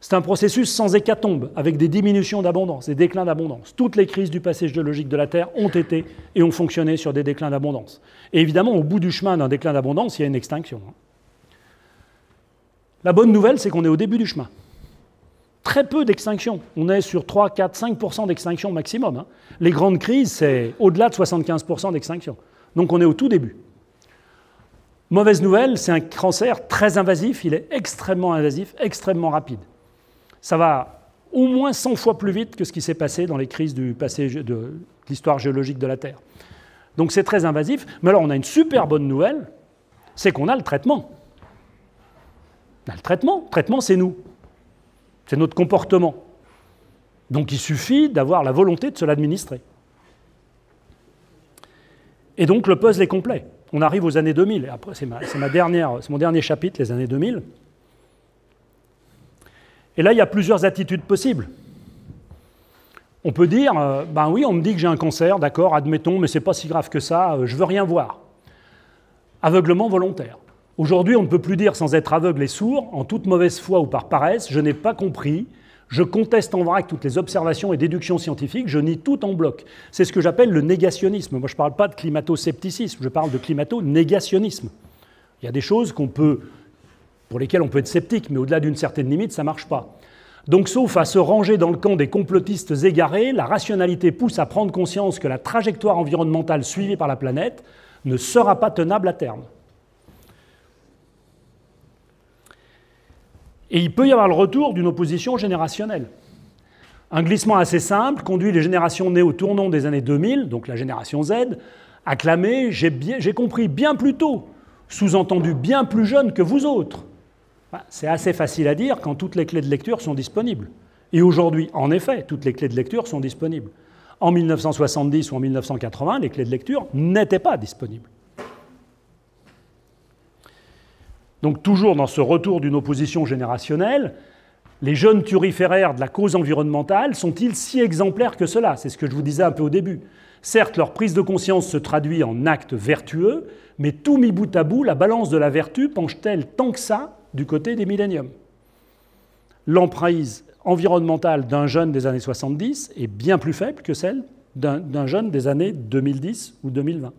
C'est un processus sans hécatombe, avec des diminutions d'abondance, des déclins d'abondance. Toutes les crises du passé géologique de la Terre ont été et ont fonctionné sur des déclins d'abondance. Et évidemment, au bout du chemin d'un déclin d'abondance, il y a une extinction. La bonne nouvelle, c'est qu'on est au début du chemin. Très peu d'extinctions. On est sur 3, 4, 5% d'extinction maximum. Les grandes crises, c'est au-delà de 75% d'extinction. Donc on est au tout début. Mauvaise nouvelle, c'est un cancer très invasif. Il est extrêmement invasif, extrêmement rapide. Ça va au moins 100 fois plus vite que ce qui s'est passé dans les crises du passé de l'histoire géologique de la Terre. Donc c'est très invasif. Mais alors on a une super bonne nouvelle, c'est qu'on a le traitement. On a le traitement. Le traitement, c'est nous. C'est notre comportement. Donc il suffit d'avoir la volonté de se l'administrer. Et donc le puzzle est complet. On arrive aux années 2000. Et après, c'est mon dernier chapitre, les années 2000. Et là, il y a plusieurs attitudes possibles. On peut dire, ben oui, on me dit que j'ai un cancer, d'accord, admettons, mais c'est pas si grave que ça, je veux rien voir. Aveuglement volontaire. Aujourd'hui, on ne peut plus dire sans être aveugle et sourd, en toute mauvaise foi ou par paresse, je n'ai pas compris, je conteste en vrac toutes les observations et déductions scientifiques, je nie tout en bloc. C'est ce que j'appelle le négationnisme. Moi, je ne parle pas de climato-scepticisme, je parle de climato-négationnisme. Il y a des choses pour lesquelles on peut être sceptique, mais au-delà d'une certaine limite, ça ne marche pas. Donc, sauf à se ranger dans le camp des complotistes égarés, la rationalité pousse à prendre conscience que la trajectoire environnementale suivie par la planète ne sera pas tenable à terme. Et il peut y avoir le retour d'une opposition générationnelle. Un glissement assez simple conduit les générations nées au tournant des années 2000, donc la génération Z, à clamer « j'ai compris bien plus tôt », sous-entendu bien plus jeune que vous autres. C'est assez facile à dire quand toutes les clés de lecture sont disponibles. Et aujourd'hui, en effet, toutes les clés de lecture sont disponibles. En 1970 ou en 1980, les clés de lecture n'étaient pas disponibles. Donc toujours dans ce retour d'une opposition générationnelle, les jeunes turiféraires de la cause environnementale sont-ils si exemplaires que cela? C'est ce que je vous disais un peu au début. Certes, leur prise de conscience se traduit en actes vertueux, mais tout mis bout à bout, la balance de la vertu penche-t-elle tant que ça du côté des milléniums? L'emprise environnementale d'un jeune des années 70 est bien plus faible que celle d'un jeune des années 2010 ou 2020.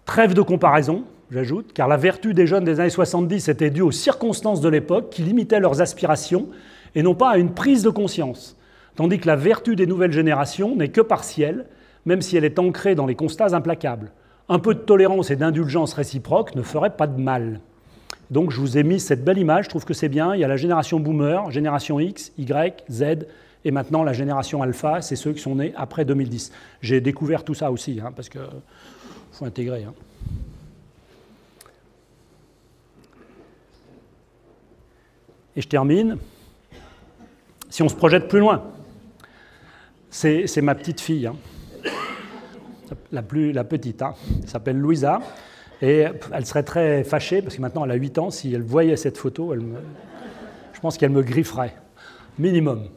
Trêve de comparaison, j'ajoute, car la vertu des jeunes des années 70 était due aux circonstances de l'époque qui limitaient leurs aspirations et non pas à une prise de conscience, tandis que la vertu des nouvelles générations n'est que partielle, même si elle est ancrée dans les constats implacables. Un peu de tolérance et d'indulgence réciproque ne ferait pas de mal. Donc je vous ai mis cette belle image, je trouve que c'est bien. Il y a la génération boomer, génération X, Y, Z, et maintenant la génération alpha, c'est ceux qui sont nés après 2010. J'ai découvert tout ça aussi, parce que faut intégrer. Et je termine. Si on se projette plus loin, c'est ma petite fille, la petite, elle s'appelle Louisa, et elle serait très fâchée, parce que maintenant elle a 8 ans, si elle voyait cette photo, je pense qu'elle me grifferait, minimum.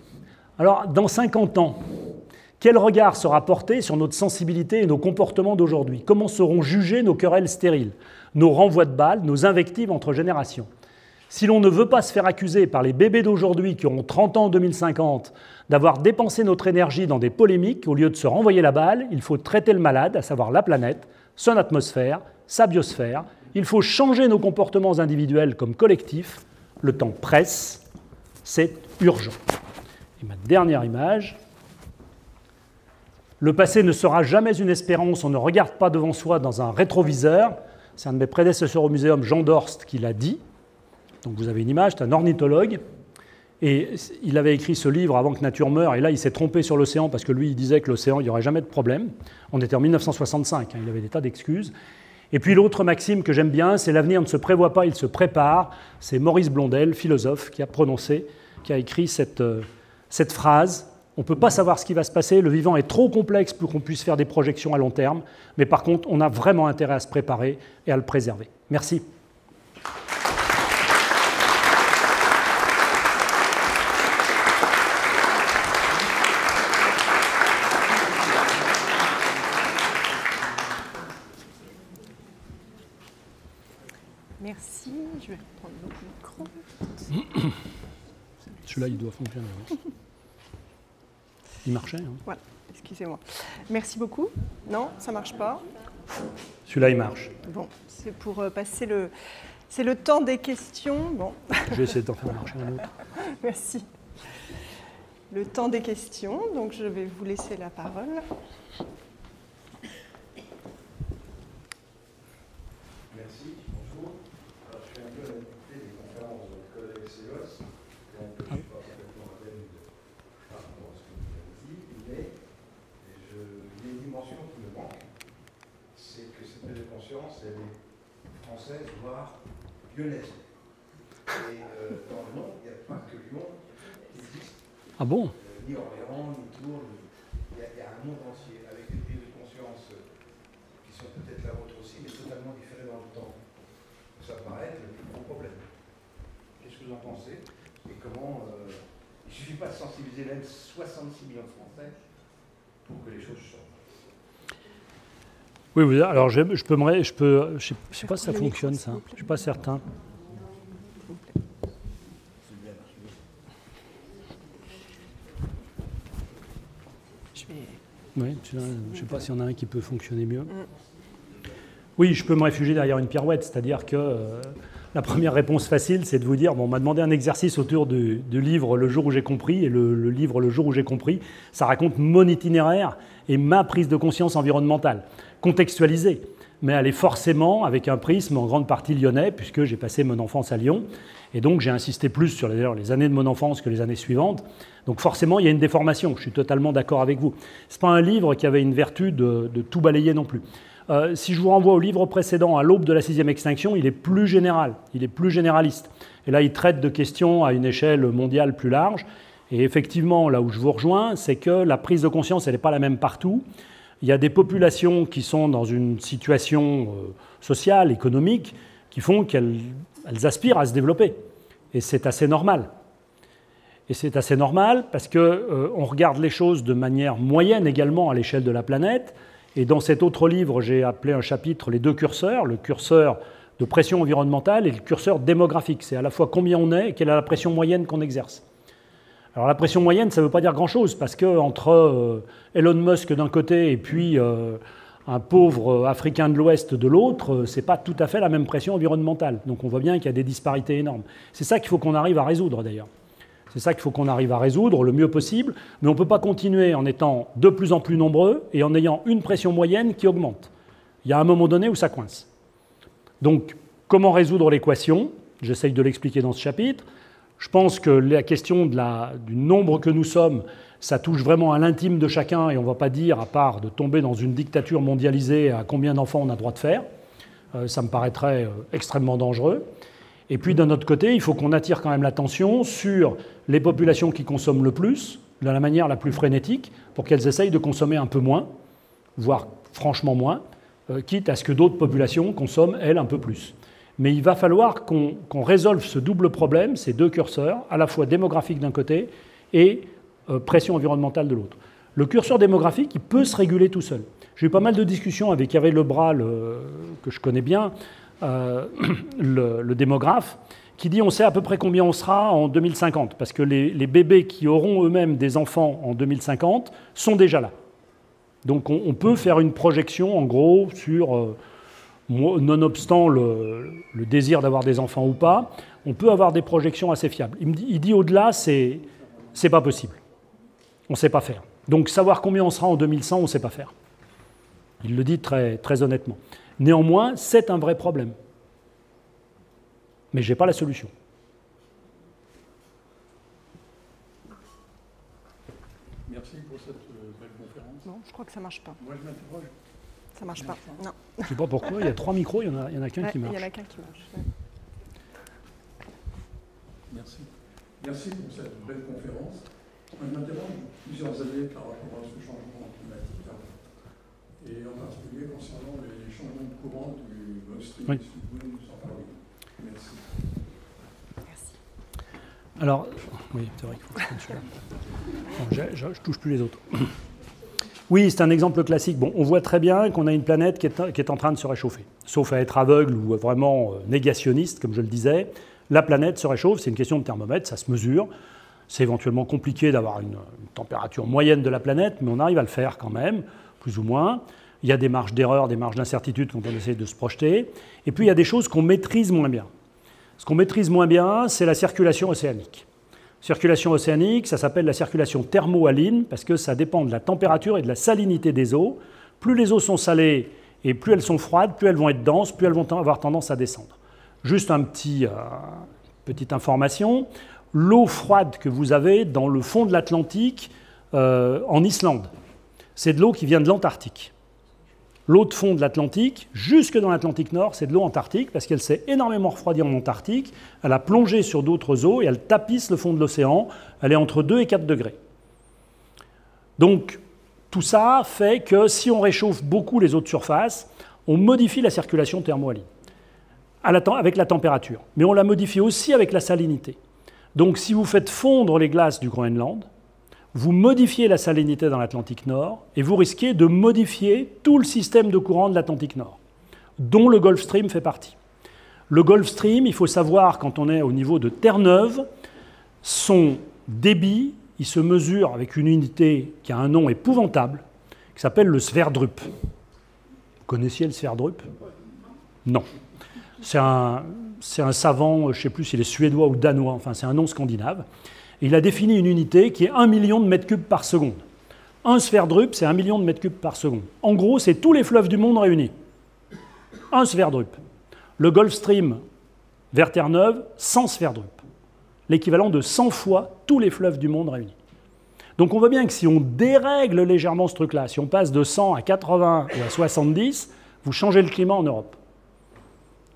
Alors, dans 50 ans, quel regard sera porté sur notre sensibilité et nos comportements d'aujourd'hui? Comment seront jugées nos querelles stériles, nos renvois de balles, nos invectives entre générations? Si l'on ne veut pas se faire accuser par les bébés d'aujourd'hui qui auront 30 ans en 2050 d'avoir dépensé notre énergie dans des polémiques, au lieu de se renvoyer la balle, il faut traiter le malade, à savoir la planète, son atmosphère, sa biosphère. Il faut changer nos comportements individuels comme collectifs. Le temps presse, c'est urgent. Et ma dernière image. Le passé ne sera jamais une espérance, on ne regarde pas devant soi dans un rétroviseur. C'est un de mes prédécesseurs au muséum, Jean Dorst, qui l'a dit. Donc vous avez une image, c'est un ornithologue. Et il avait écrit ce livre avant que Nature meure, et là il s'est trompé sur l'océan, parce que lui il disait que l'océan, il n'y aurait jamais de problème. On était en 1965, il avait des tas d'excuses. Et puis l'autre maxime que j'aime bien, c'est l'avenir ne se prévoit pas, il se prépare. C'est Maurice Blondel, philosophe, qui a écrit cette phrase. On ne peut pas savoir ce qui va se passer, le vivant est trop complexe pour qu'on puisse faire des projections à long terme, mais par contre, on a vraiment intérêt à se préparer et à le préserver. Merci. Merci, je vais reprendre le micro. Celui-là, il doit fonctionner. Il marchait. Voilà, excusez-moi. Merci beaucoup. Non, ça ne marche pas. Celui-là, il marche. Bon, c'est pour passer le... C'est le temps des questions. Bon. Je vais essayer d'en faire marcher un autre. Merci. Le temps des questions, donc je vais vous laisser la parole. Merci, bonjour. Alors, je fais un peu la dictée des conférences de votre collègue Célos, donc je ne suis pas complètement indemne par rapport à ce que vous avez dit, mais il y a une dimension qui me manque, c'est que cette prise de conscience, elle est française, voire lyonnaise. Et dans le monde, il n'y a pas que Lyon qui existe. Ah bon? Ni Orléans, ni Tours, il y a un monde entier, avec des prises de conscience qui sont peut-être la vôtre aussi, mais totalement différées dans le temps. Ça paraît être le plus gros problème. Qu'est-ce que vous en pensez? Et comment... il ne suffit pas de sensibiliser même 66 millions de Français pour que les choses changent. Oui, alors je sais pas si ça fonctionne, ça. Je ne suis pas certain. Oui, je ne sais pas s'il y en a un qui peut fonctionner mieux. Oui, je peux me réfugier derrière une pirouette, c'est-à-dire que la première réponse facile, c'est de vous dire, bon, on m'a demandé un exercice autour du livre Le jour où j'ai compris, et le livre Le jour où j'ai compris, ça raconte mon itinéraire et ma prise de conscience environnementale, contextualisée, mais elle est forcément avec un prisme en grande partie lyonnais, puisque j'ai passé mon enfance à Lyon, et donc j'ai insisté plus sur les années de mon enfance que les années suivantes. Donc forcément, il y a une déformation, je suis totalement d'accord avec vous. Ce n'est pas un livre qui avait une vertu de tout balayer non plus. Si je vous renvoie au livre précédent, à l'aube de la 6e extinction, il est plus général, il est plus généraliste. Et là, il traite de questions à une échelle mondiale plus large. Et effectivement, là où je vous rejoins, c'est que la prise de conscience, elle n'est pas la même partout. Il y a des populations qui sont dans une situation sociale, économique, qui font qu'elles aspirent à se développer. Et c'est assez normal. Et c'est assez normal parce qu'on regarde les choses de manière moyenne également à l'échelle de la planète. Et dans cet autre livre, j'ai appelé un chapitre les deux curseurs, le curseur de pression environnementale et le curseur démographique. C'est à la fois combien on est et quelle est la pression moyenne qu'on exerce. Alors la pression moyenne, ça ne veut pas dire grand-chose parce qu'entre Elon Musk d'un côté et puis un pauvre Africain de l'Ouest de l'autre, ce n'est pas tout à fait la même pression environnementale. Donc on voit bien qu'il y a des disparités énormes. C'est ça qu'il faut qu'on arrive à résoudre d'ailleurs. C'est ça qu'il faut qu'on arrive à résoudre le mieux possible, mais on ne peut pas continuer en étant de plus en plus nombreux et en ayant une pression moyenne qui augmente. Il y a un moment donné où ça coince. Donc, comment résoudre l'équation? J'essaye de l'expliquer dans ce chapitre. Je pense que la question du nombre que nous sommes, ça touche vraiment à l'intime de chacun et on ne va pas dire, à part de tomber dans une dictature mondialisée, à combien d'enfants on a droit de faire. Ça me paraîtrait extrêmement dangereux. Et puis d'un autre côté, il faut qu'on attire quand même l'attention sur les populations qui consomment le plus, de la manière la plus frénétique, pour qu'elles essayent de consommer un peu moins, voire franchement moins, quitte à ce que d'autres populations consomment, elles, un peu plus. Mais il va falloir qu'on résolve ce double problème, ces deux curseurs, à la fois démographique d'un côté et pression environnementale de l'autre. Le curseur démographique, il peut se réguler tout seul. J'ai eu pas mal de discussions avec Hervé Lebras, que je connais bien, le démographe, qui dit on sait à peu près combien on sera en 2050, parce que les bébés qui auront eux-mêmes des enfants en 2050 sont déjà là. Donc on peut faire une projection, en gros, sur, nonobstant le désir d'avoir des enfants ou pas, on peut avoir des projections assez fiables. Il dit au-delà, c'est pas possible. On ne sait pas faire. Donc savoir combien on sera en 2100, on ne sait pas faire. Il le dit très, très honnêtement. Néanmoins, c'est un vrai problème. Mais je n'ai pas la solution. Merci pour cette belle conférence. Non, je crois que ça ne marche pas. Moi, je m'interroge. Ça ne marche pas. Non. Je ne sais pas pourquoi, il y a 3 micros, il y en a qu'un qui marche. Il y en a qu'un qui marche. Ouais. Merci. Merci pour cette belle conférence. Je m'interroge plusieurs années par rapport à ce changement climatique, et en particulier concernant les changements de courant du Gulf Stream. Oui. Si vous pouvez nous en parler. Merci. Merci. Alors, oui, c'est vrai qu'il faut que je prenne celui-là. Bon, je ne touche plus les autres. Oui, c'est un exemple classique. Bon, on voit très bien qu'on a une planète qui est en train de se réchauffer. Sauf à être aveugle ou vraiment négationniste, comme je le disais, la planète se réchauffe, c'est une question de thermomètre, ça se mesure. C'est éventuellement compliqué d'avoir une température moyenne de la planète, mais on arrive à le faire quand même, plus ou moins. Il y a des marges d'erreur, des marges d'incertitude quand on essaie de se projeter. Et puis il y a des choses qu'on maîtrise moins bien. Ce qu'on maîtrise moins bien, c'est la circulation océanique. Circulation océanique, ça s'appelle la circulation thermohaline, parce que ça dépend de la température et de la salinité des eaux. Plus les eaux sont salées et plus elles sont froides, plus elles vont être denses, plus elles vont avoir tendance à descendre. Juste petite information. L'eau froide que vous avez dans le fond de l'Atlantique en Islande, c'est de l'eau qui vient de l'Antarctique. L'eau de fond de l'Atlantique, jusque dans l'Atlantique Nord, c'est de l'eau antarctique, parce qu'elle s'est énormément refroidie en Antarctique, elle a plongé sur d'autres eaux et elle tapisse le fond de l'océan, elle est entre 2 et 4 degrés. Donc tout ça fait que si on réchauffe beaucoup les eaux de surface, on modifie la circulation thermohaline avec la température, mais on la modifie aussi avec la salinité. Donc si vous faites fondre les glaces du Groenland, vous modifiez la salinité dans l'Atlantique Nord et vous risquez de modifier tout le système de courant de l'Atlantique Nord, dont le Gulf Stream fait partie. Le Gulf Stream, il faut savoir, quand on est au niveau de Terre-Neuve, son débit, il se mesure avec une unité qui a un nom épouvantable, qui s'appelle le Sverdrup. Vous connaissiez le Sverdrup? Non. C'est un savant, je ne sais plus s'il est suédois ou danois, enfin c'est un nom scandinave. Et il a défini une unité qui est 1 million de mètres cubes par seconde. Un Sverdrup, c'est 1 million de mètres cubes par seconde. En gros, c'est tous les fleuves du monde réunis. Un Sverdrup. Le Gulf Stream vers Terre-Neuve, 100 Sverdrup. L'équivalent de 100 fois tous les fleuves du monde réunis. Donc on voit bien que si on dérègle légèrement ce truc-là, si on passe de 100 à 80 ou à 70, vous changez le climat en Europe.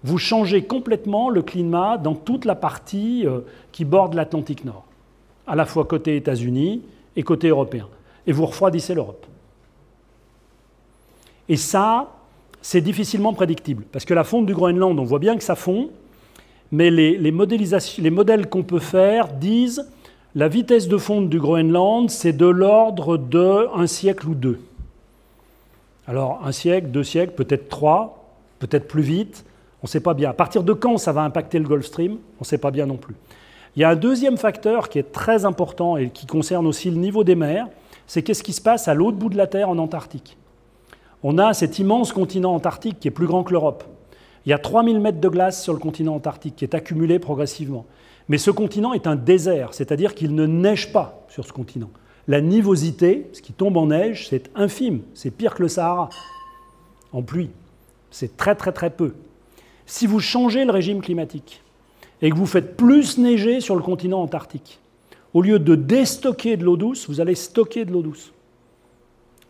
Vous changez complètement le climat dans toute la partie qui borde l'Atlantique Nord, à la fois côté États-Unis et côté européen. Et vous refroidissez l'Europe. Et ça, c'est difficilement prédictible, parce que la fonte du Groenland, on voit bien que ça fond, mais les modèles qu'on peut faire disent la vitesse de fonte du Groenland, c'est de l'ordre de 1 siècle ou 2. Alors, 1 siècle, 2 siècles, peut-être 3, peut-être plus vite. On ne sait pas bien. À partir de quand ça va impacter le Gulf Stream, on ne sait pas bien non plus. Il y a un deuxième facteur qui est très important et qui concerne aussi le niveau des mers, c'est qu'est-ce qui se passe à l'autre bout de la Terre en Antarctique. On a cet immense continent antarctique qui est plus grand que l'Europe. Il y a 3000 mètres de glace sur le continent antarctique qui est accumulé progressivement. Mais ce continent est un désert, c'est-à-dire qu'il ne neige pas sur ce continent. La nivosité, ce qui tombe en neige, c'est infime, c'est pire que le Sahara en pluie. C'est très très très peu. Si vous changez le régime climatique et que vous faites plus neiger sur le continent antarctique, au lieu de déstocker de l'eau douce, vous allez stocker de l'eau douce.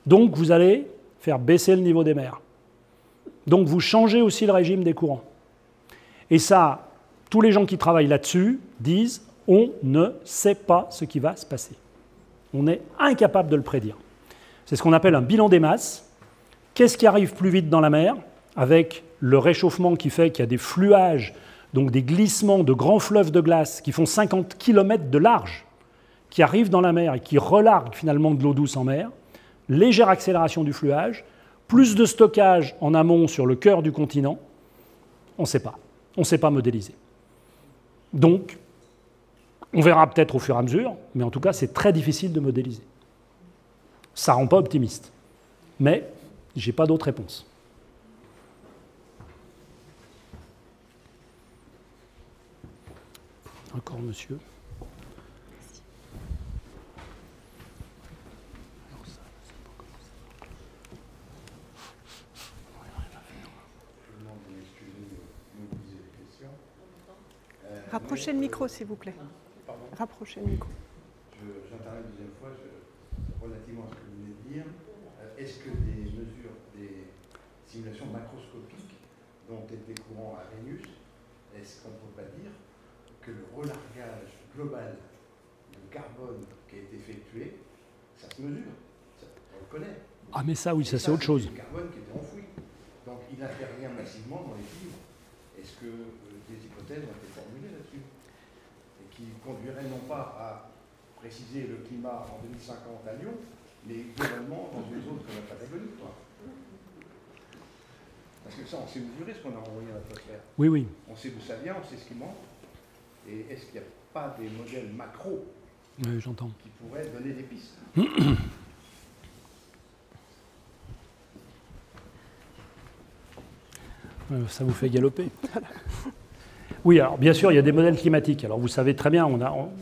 Donc vous allez faire baisser le niveau des mers. Donc vous changez aussi le régime des courants. Et ça, tous les gens qui travaillent là-dessus disent « on ne sait pas ce qui va se passer ». On est incapable de le prédire. C'est ce qu'on appelle un bilan des masses. Qu'est-ce qui arrive plus vite dans la mer ? Avec le réchauffement qui fait qu'il y a des fluages, donc des glissements de grands fleuves de glace qui font 50 km de large, qui arrivent dans la mer et qui relarguent finalement de l'eau douce en mer, légère accélération du fluage, plus de stockage en amont sur le cœur du continent, on ne sait pas. On ne sait pas modéliser. Donc, on verra peut-être au fur et à mesure, mais en tout cas, c'est très difficile de modéliser. Ça ne rend pas optimiste. Mais je n'ai pas d'autre réponse. Encore monsieur. Rapprochez le micro, s'il vous plaît. Rapprochez le micro. J'interviens une deuxième fois, relativement à ce que vous venez de dire. Est-ce que des mesures, des simulations macroscopiques dont étaient courants à Arrhenius, est-ce qu'on ne peut pas dire que le relargage global de carbone qui a été effectué, ça se mesure, on le connaît. Ah mais ça oui, ça c'est autre chose. C'est du carbone qui était enfoui. Donc il intervient massivement dans les fibres. Est-ce que des hypothèses ont été formulées là-dessus et qui conduiraient non pas à préciser le climat en 2050 à Lyon, mais globalement dans une zone comme la Patagonie, quoi. Parce que ça, on sait mesurer ce qu'on a envoyé à l'atmosphère. Oui, oui. On sait d'où ça vient, on sait ce qui manque. Et est-ce qu'il n'y a pas des modèles macro j'entends. qui pourraient donner des pistes? Ça vous fait galoper. Oui, alors bien sûr, il y a des modèles climatiques. Alors vous savez très bien,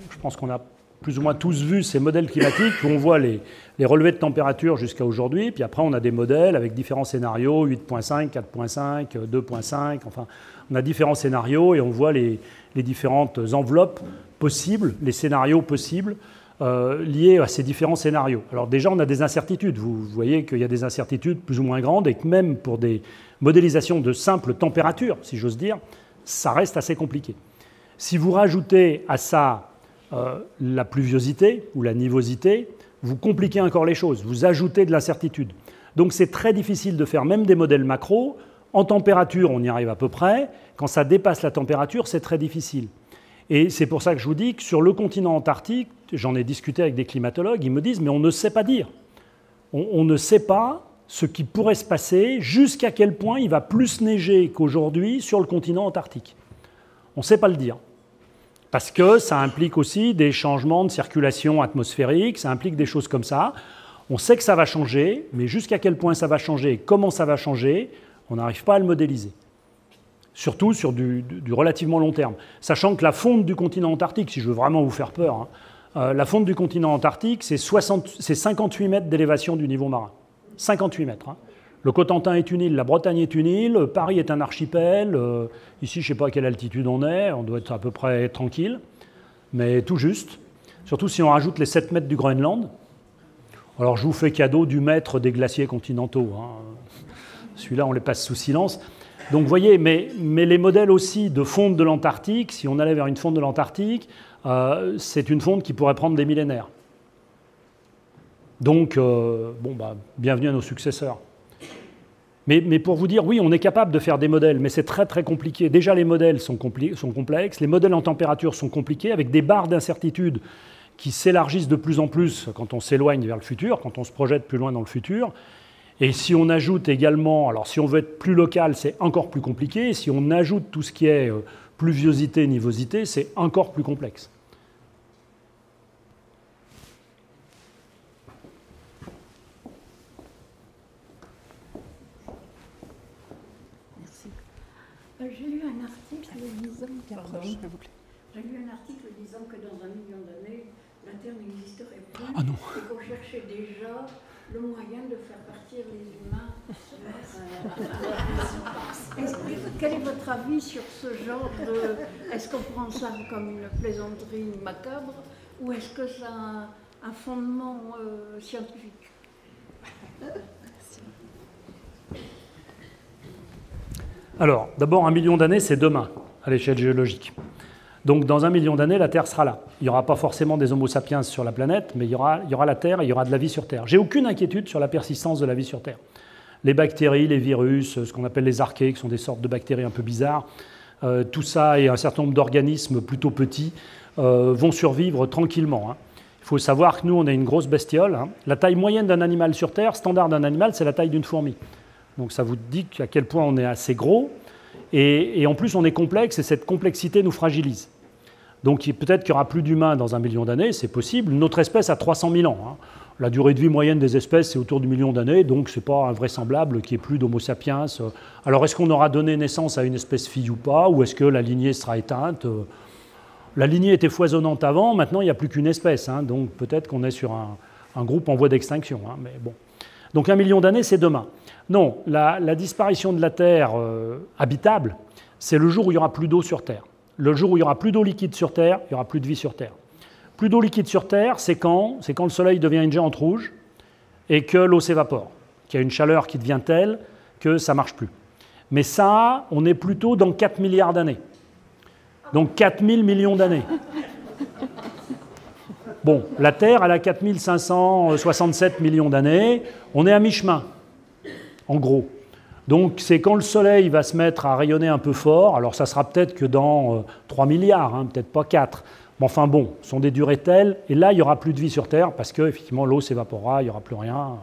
je pense qu'on a plus ou moins tous vu ces modèles climatiques où on voit les relevés de température jusqu'à aujourd'hui, puis après on a des modèles avec différents scénarios, 8.5, 4.5, 2.5, enfin on a différents scénarios et on voit les différentes enveloppes possibles, les scénarios possibles liés à ces différents scénarios. Alors déjà on a des incertitudes, vous voyez qu'il y a des incertitudes plus ou moins grandes et que même pour des modélisations de simple température, si j'ose dire, ça reste assez compliqué. Si vous rajoutez à ça la pluviosité ou la nivosité, vous compliquez encore les choses, vous ajoutez de l'incertitude. Donc c'est très difficile de faire même des modèles macro. En température, on y arrive à peu près. Quand ça dépasse la température, c'est très difficile. Et c'est pour ça que je vous dis que sur le continent antarctique, j'en ai discuté avec des climatologues, ils me disent « mais on ne sait pas dire. On ne sait pas ce qui pourrait se passer, jusqu'à quel point il va plus neiger qu'aujourd'hui sur le continent antarctique. On ne sait pas le dire. Parce que ça implique aussi des changements de circulation atmosphérique, ça implique des choses comme ça. On sait que ça va changer, mais jusqu'à quel point ça va changer et comment ça va changer, on n'arrive pas à le modéliser. Surtout sur du relativement long terme. Sachant que la fonte du continent antarctique, si je veux vraiment vous faire peur, la fonte du continent antarctique, c'est 58 mètres d'élévation du niveau marin. 58 mètres. Le Cotentin est une île, la Bretagne est une île, Paris est un archipel. Ici, je ne sais pas à quelle altitude on est, on doit être à peu près tranquille, mais tout juste. Surtout si on rajoute les 7 mètres du Groenland. Alors, je vous fais cadeau du mètre des glaciers continentaux. Celui-là, on les passe sous silence. Donc vous voyez, mais les modèles aussi de fonte de l'Antarctique, si on allait vers une fonte de l'Antarctique, c'est une fonte qui pourrait prendre des millénaires. Donc, bienvenue à nos successeurs. Mais pour vous dire, oui, on est capable de faire des modèles, mais c'est très très compliqué. Déjà, les modèles sont complexes, les modèles en température sont compliqués, avec des barres d'incertitude qui s'élargissent de plus en plus quand on s'éloigne vers le futur, quand on se projette plus loin dans le futur. Et si on ajoute également, alors si on veut être plus local, c'est encore plus compliqué. Si on ajoute tout ce qui est pluviosité, nivosité, c'est encore plus complexe. Merci. J'ai lu un article disant... J'ai lu un article disant que dans 1 million d'années, la Terre n'existerait plus. Ah non. Et qu'on cherchait déjà le moyen de faire partir les humains. Quel est votre avis sur ce genre de... Est-ce qu'on prend ça comme une plaisanterie macabre ou est-ce que ça a un fondement scientifique? Alors, d'abord, 1 million d'années, c'est demain, à l'échelle géologique. Donc, dans 1 million d'années, la Terre sera là. Il n'y aura pas forcément des Homo sapiens sur la planète, mais il y aura la Terre et il y aura de la vie sur Terre. J'ai aucune inquiétude sur la persistance de la vie sur Terre. Les bactéries, les virus, ce qu'on appelle les archées, qui sont des sortes de bactéries un peu bizarres, tout ça et un certain nombre d'organismes plutôt petits vont survivre tranquillement. Il faut savoir que nous, on est une grosse bestiole. La taille moyenne d'un animal sur Terre, standard d'un animal, c'est la taille d'une fourmi. Donc ça vous dit à quel point on est assez gros. Et en plus, on est complexe et cette complexité nous fragilise. Donc peut-être qu'il n'y aura plus d'humains dans 1 million d'années, c'est possible. Notre espèce a 300 000 ans. La durée de vie moyenne des espèces, c'est autour du million d'années, donc ce n'est pas invraisemblable qu'il n'y ait plus d'Homo sapiens. Alors est-ce qu'on aura donné naissance à une espèce fille ou pas, ou est-ce que la lignée sera éteinte? La lignée était foisonnante avant, maintenant il n'y a plus qu'une espèce, donc peut-être qu'on est sur un groupe en voie d'extinction. Mais bon. Donc 1 million d'années, c'est demain. Non, la disparition de la Terre habitable, c'est le jour où il n'y aura plus d'eau sur Terre. Le jour où il n'y aura plus d'eau liquide sur Terre, il n'y aura plus de vie sur Terre. Plus d'eau liquide sur Terre, c'est quand le Soleil devient une géante rouge et que l'eau s'évapore, qu'il y a une chaleur qui devient telle que ça ne marche plus. Mais ça, on est plutôt dans 4 milliards d'années. Donc 4 000 millions d'années. Bon, la Terre, elle a 4 567 millions d'années. On est à mi-chemin, en gros. Donc c'est quand le Soleil va se mettre à rayonner un peu fort, alors ça sera peut-être que dans 3 milliards, peut-être pas 4. Mais enfin bon, ce sont des durées telles, et là il n'y aura plus de vie sur Terre, parce qu'effectivement l'eau s'évaporera, il n'y aura plus rien,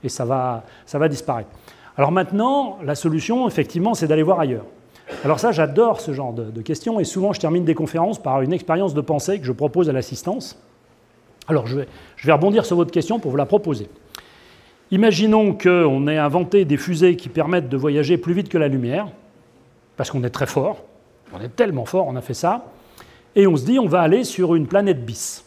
et ça va disparaître. Alors maintenant, la solution, effectivement, c'est d'aller voir ailleurs. Alors ça, j'adore ce genre de questions, et souvent je termine des conférences par une expérience de pensée que je propose à l'assistance. Alors je vais rebondir sur votre question pour vous la proposer. Imaginons qu'on ait inventé des fusées qui permettent de voyager plus vite que la lumière, parce qu'on est très fort, on est tellement fort, on a fait ça, et on se dit on va aller sur une planète bis.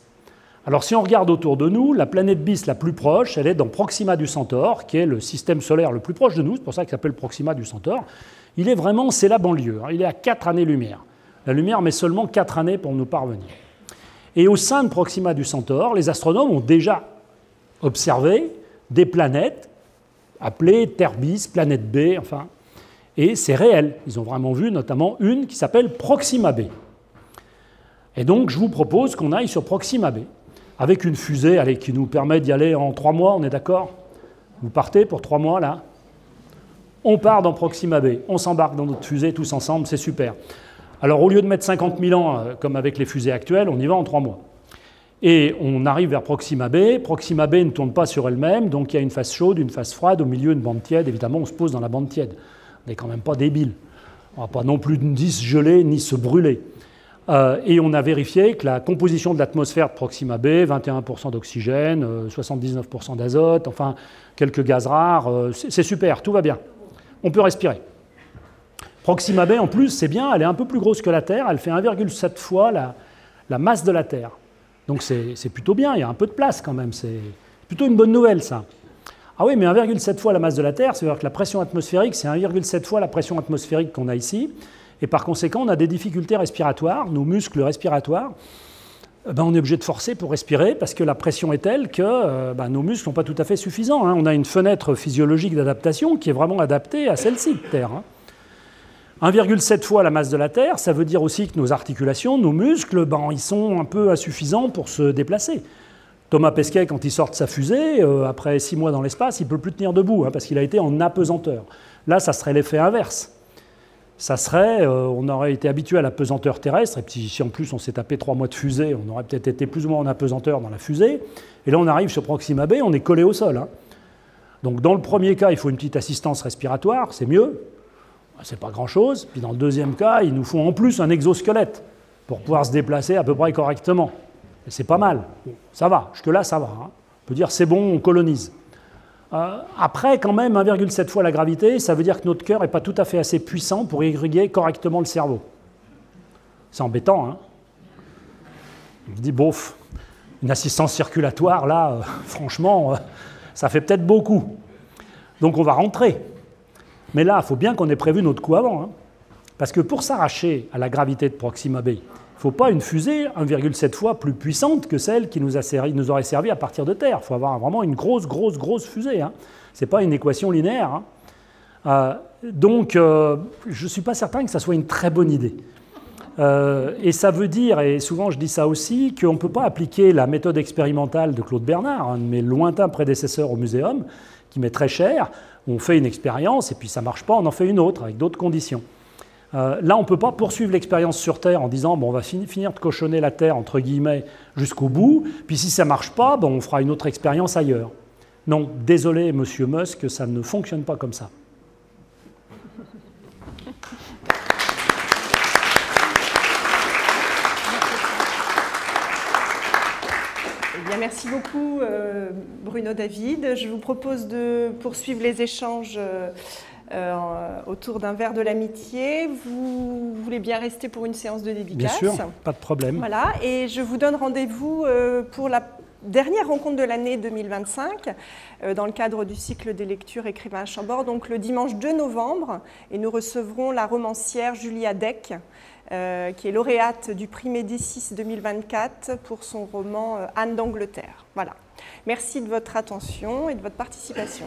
Alors si on regarde autour de nous, la planète bis la plus proche, elle est dans Proxima du Centaure, qui est le système solaire le plus proche de nous, c'est pour ça qu'il s'appelle Proxima du Centaure. Il est vraiment, c'est la banlieue, il est à 4 années-lumière. La lumière met seulement 4 années pour nous parvenir. Et au sein de Proxima du Centaure, les astronomes ont déjà observé des planètes appelées Terre bis, planète B, enfin, et c'est réel. Ils ont vraiment vu notamment une qui s'appelle Proxima B. Et donc, je vous propose qu'on aille sur Proxima B, avec une fusée qui nous permet d'y aller en 3 mois, on est d'accord? Vous partez pour 3 mois, là? On part dans Proxima B, on s'embarque dans notre fusée tous ensemble, c'est super. Alors, au lieu de mettre 50 000 ans, comme avec les fusées actuelles, on y va en 3 mois. Et on arrive vers Proxima B. Proxima B ne tourne pas sur elle-même, donc il y a une phase chaude, une phase froide, au milieu une bande tiède. Évidemment, on se pose dans la bande tiède. On n'est quand même pas débiles. On ne va pas non plus ni se geler, ni se brûler. Et on a vérifié que la composition de l'atmosphère de Proxima B, 21% d'oxygène, 79% d'azote, enfin, quelques gaz rares, c'est super, tout va bien. On peut respirer. Proxima B, en plus, c'est bien, elle est un peu plus grosse que la Terre, elle fait 1,7 fois la masse de la Terre. Donc c'est plutôt bien, il y a un peu de place quand même, c'est plutôt une bonne nouvelle ça. Ah oui, mais 1,7 fois la masse de la Terre, c'est-à-dire que la pression atmosphérique, c'est 1,7 fois la pression atmosphérique qu'on a ici, et par conséquent, on a des difficultés respiratoires, nos muscles respiratoires ben, on est obligé de forcer pour respirer parce que la pression est telle que nos muscles ne sont pas tout à fait suffisants. Hein. On a une fenêtre physiologique d'adaptation qui est vraiment adaptée à celle-ci de Terre. Hein. 1,7 fois la masse de la Terre, ça veut dire aussi que nos articulations, nos muscles, ben, ils sont un peu insuffisants pour se déplacer. Thomas Pesquet, quand il sort de sa fusée, après 6 mois dans l'espace, il ne peut plus tenir debout, hein, parce qu'il a été en apesanteur. Là, ça serait l'effet inverse. Ça serait, on aurait été habitué à la pesanteur terrestre, et puis si en plus on s'est tapé 3 mois de fusée, on aurait peut-être été plus ou moins en apesanteur dans la fusée. Et là, on arrive sur Proxima b, on est collé au sol. Hein. Donc dans le premier cas, il faut une petite assistance respiratoire, c'est mieux. C'est pas grand-chose. Puis dans le deuxième cas, il nous faut en plus un exosquelette pour pouvoir se déplacer à peu près correctement. Et c'est pas mal. Bon, ça va. Jusque-là, ça va. Hein. On peut dire c'est bon, on colonise. Après, quand même, 1,7 fois la gravité, ça veut dire que notre cœur n'est pas tout à fait assez puissant pour irriguer correctement le cerveau. C'est embêtant, hein. On se dit, bof, une assistance circulatoire, là, franchement, ça fait peut-être beaucoup. Donc on va rentrer. Mais là, il faut bien qu'on ait prévu notre coup avant. Hein. Parce que pour s'arracher à la gravité de Proxima b, il ne faut pas une fusée 1,7 fois plus puissante que celle qui nous aurait servi à partir de Terre. Il faut avoir vraiment une grosse fusée. Hein. Ce n'est pas une équation linéaire. Hein. Donc, je ne suis pas certain que ça soit une très bonne idée. Et ça veut dire, et souvent je dis ça aussi, qu'on ne peut pas appliquer la méthode expérimentale de Claude Bernard, un de mes lointains prédécesseurs au Muséum, qui m'est très cher. On fait une expérience et puis ça ne marche pas, on en fait une autre avec d'autres conditions. Là, on ne peut pas poursuivre l'expérience sur Terre en disant bon, on va finir de cochonner la Terre, entre guillemets, jusqu'au bout, puis si ça ne marche pas, bon, on fera une autre expérience ailleurs. Non, désolé, monsieur Musk, ça ne fonctionne pas comme ça. Eh bien, merci beaucoup, Bruno David. Je vous propose de poursuivre les échanges autour d'un verre de l'amitié. Vous voulez bien rester pour une séance de dédicace? Bien sûr, pas de problème. Voilà, et je vous donne rendez-vous pour la dernière rencontre de l'année 2025, dans le cadre du cycle des lectures écrivains à Chambord, donc le dimanche 2 novembre, et nous recevrons la romancière Julia Deck, qui est lauréate du prix Médicis 2024 pour son roman Anne d'Angleterre. Voilà. Merci de votre attention et de votre participation.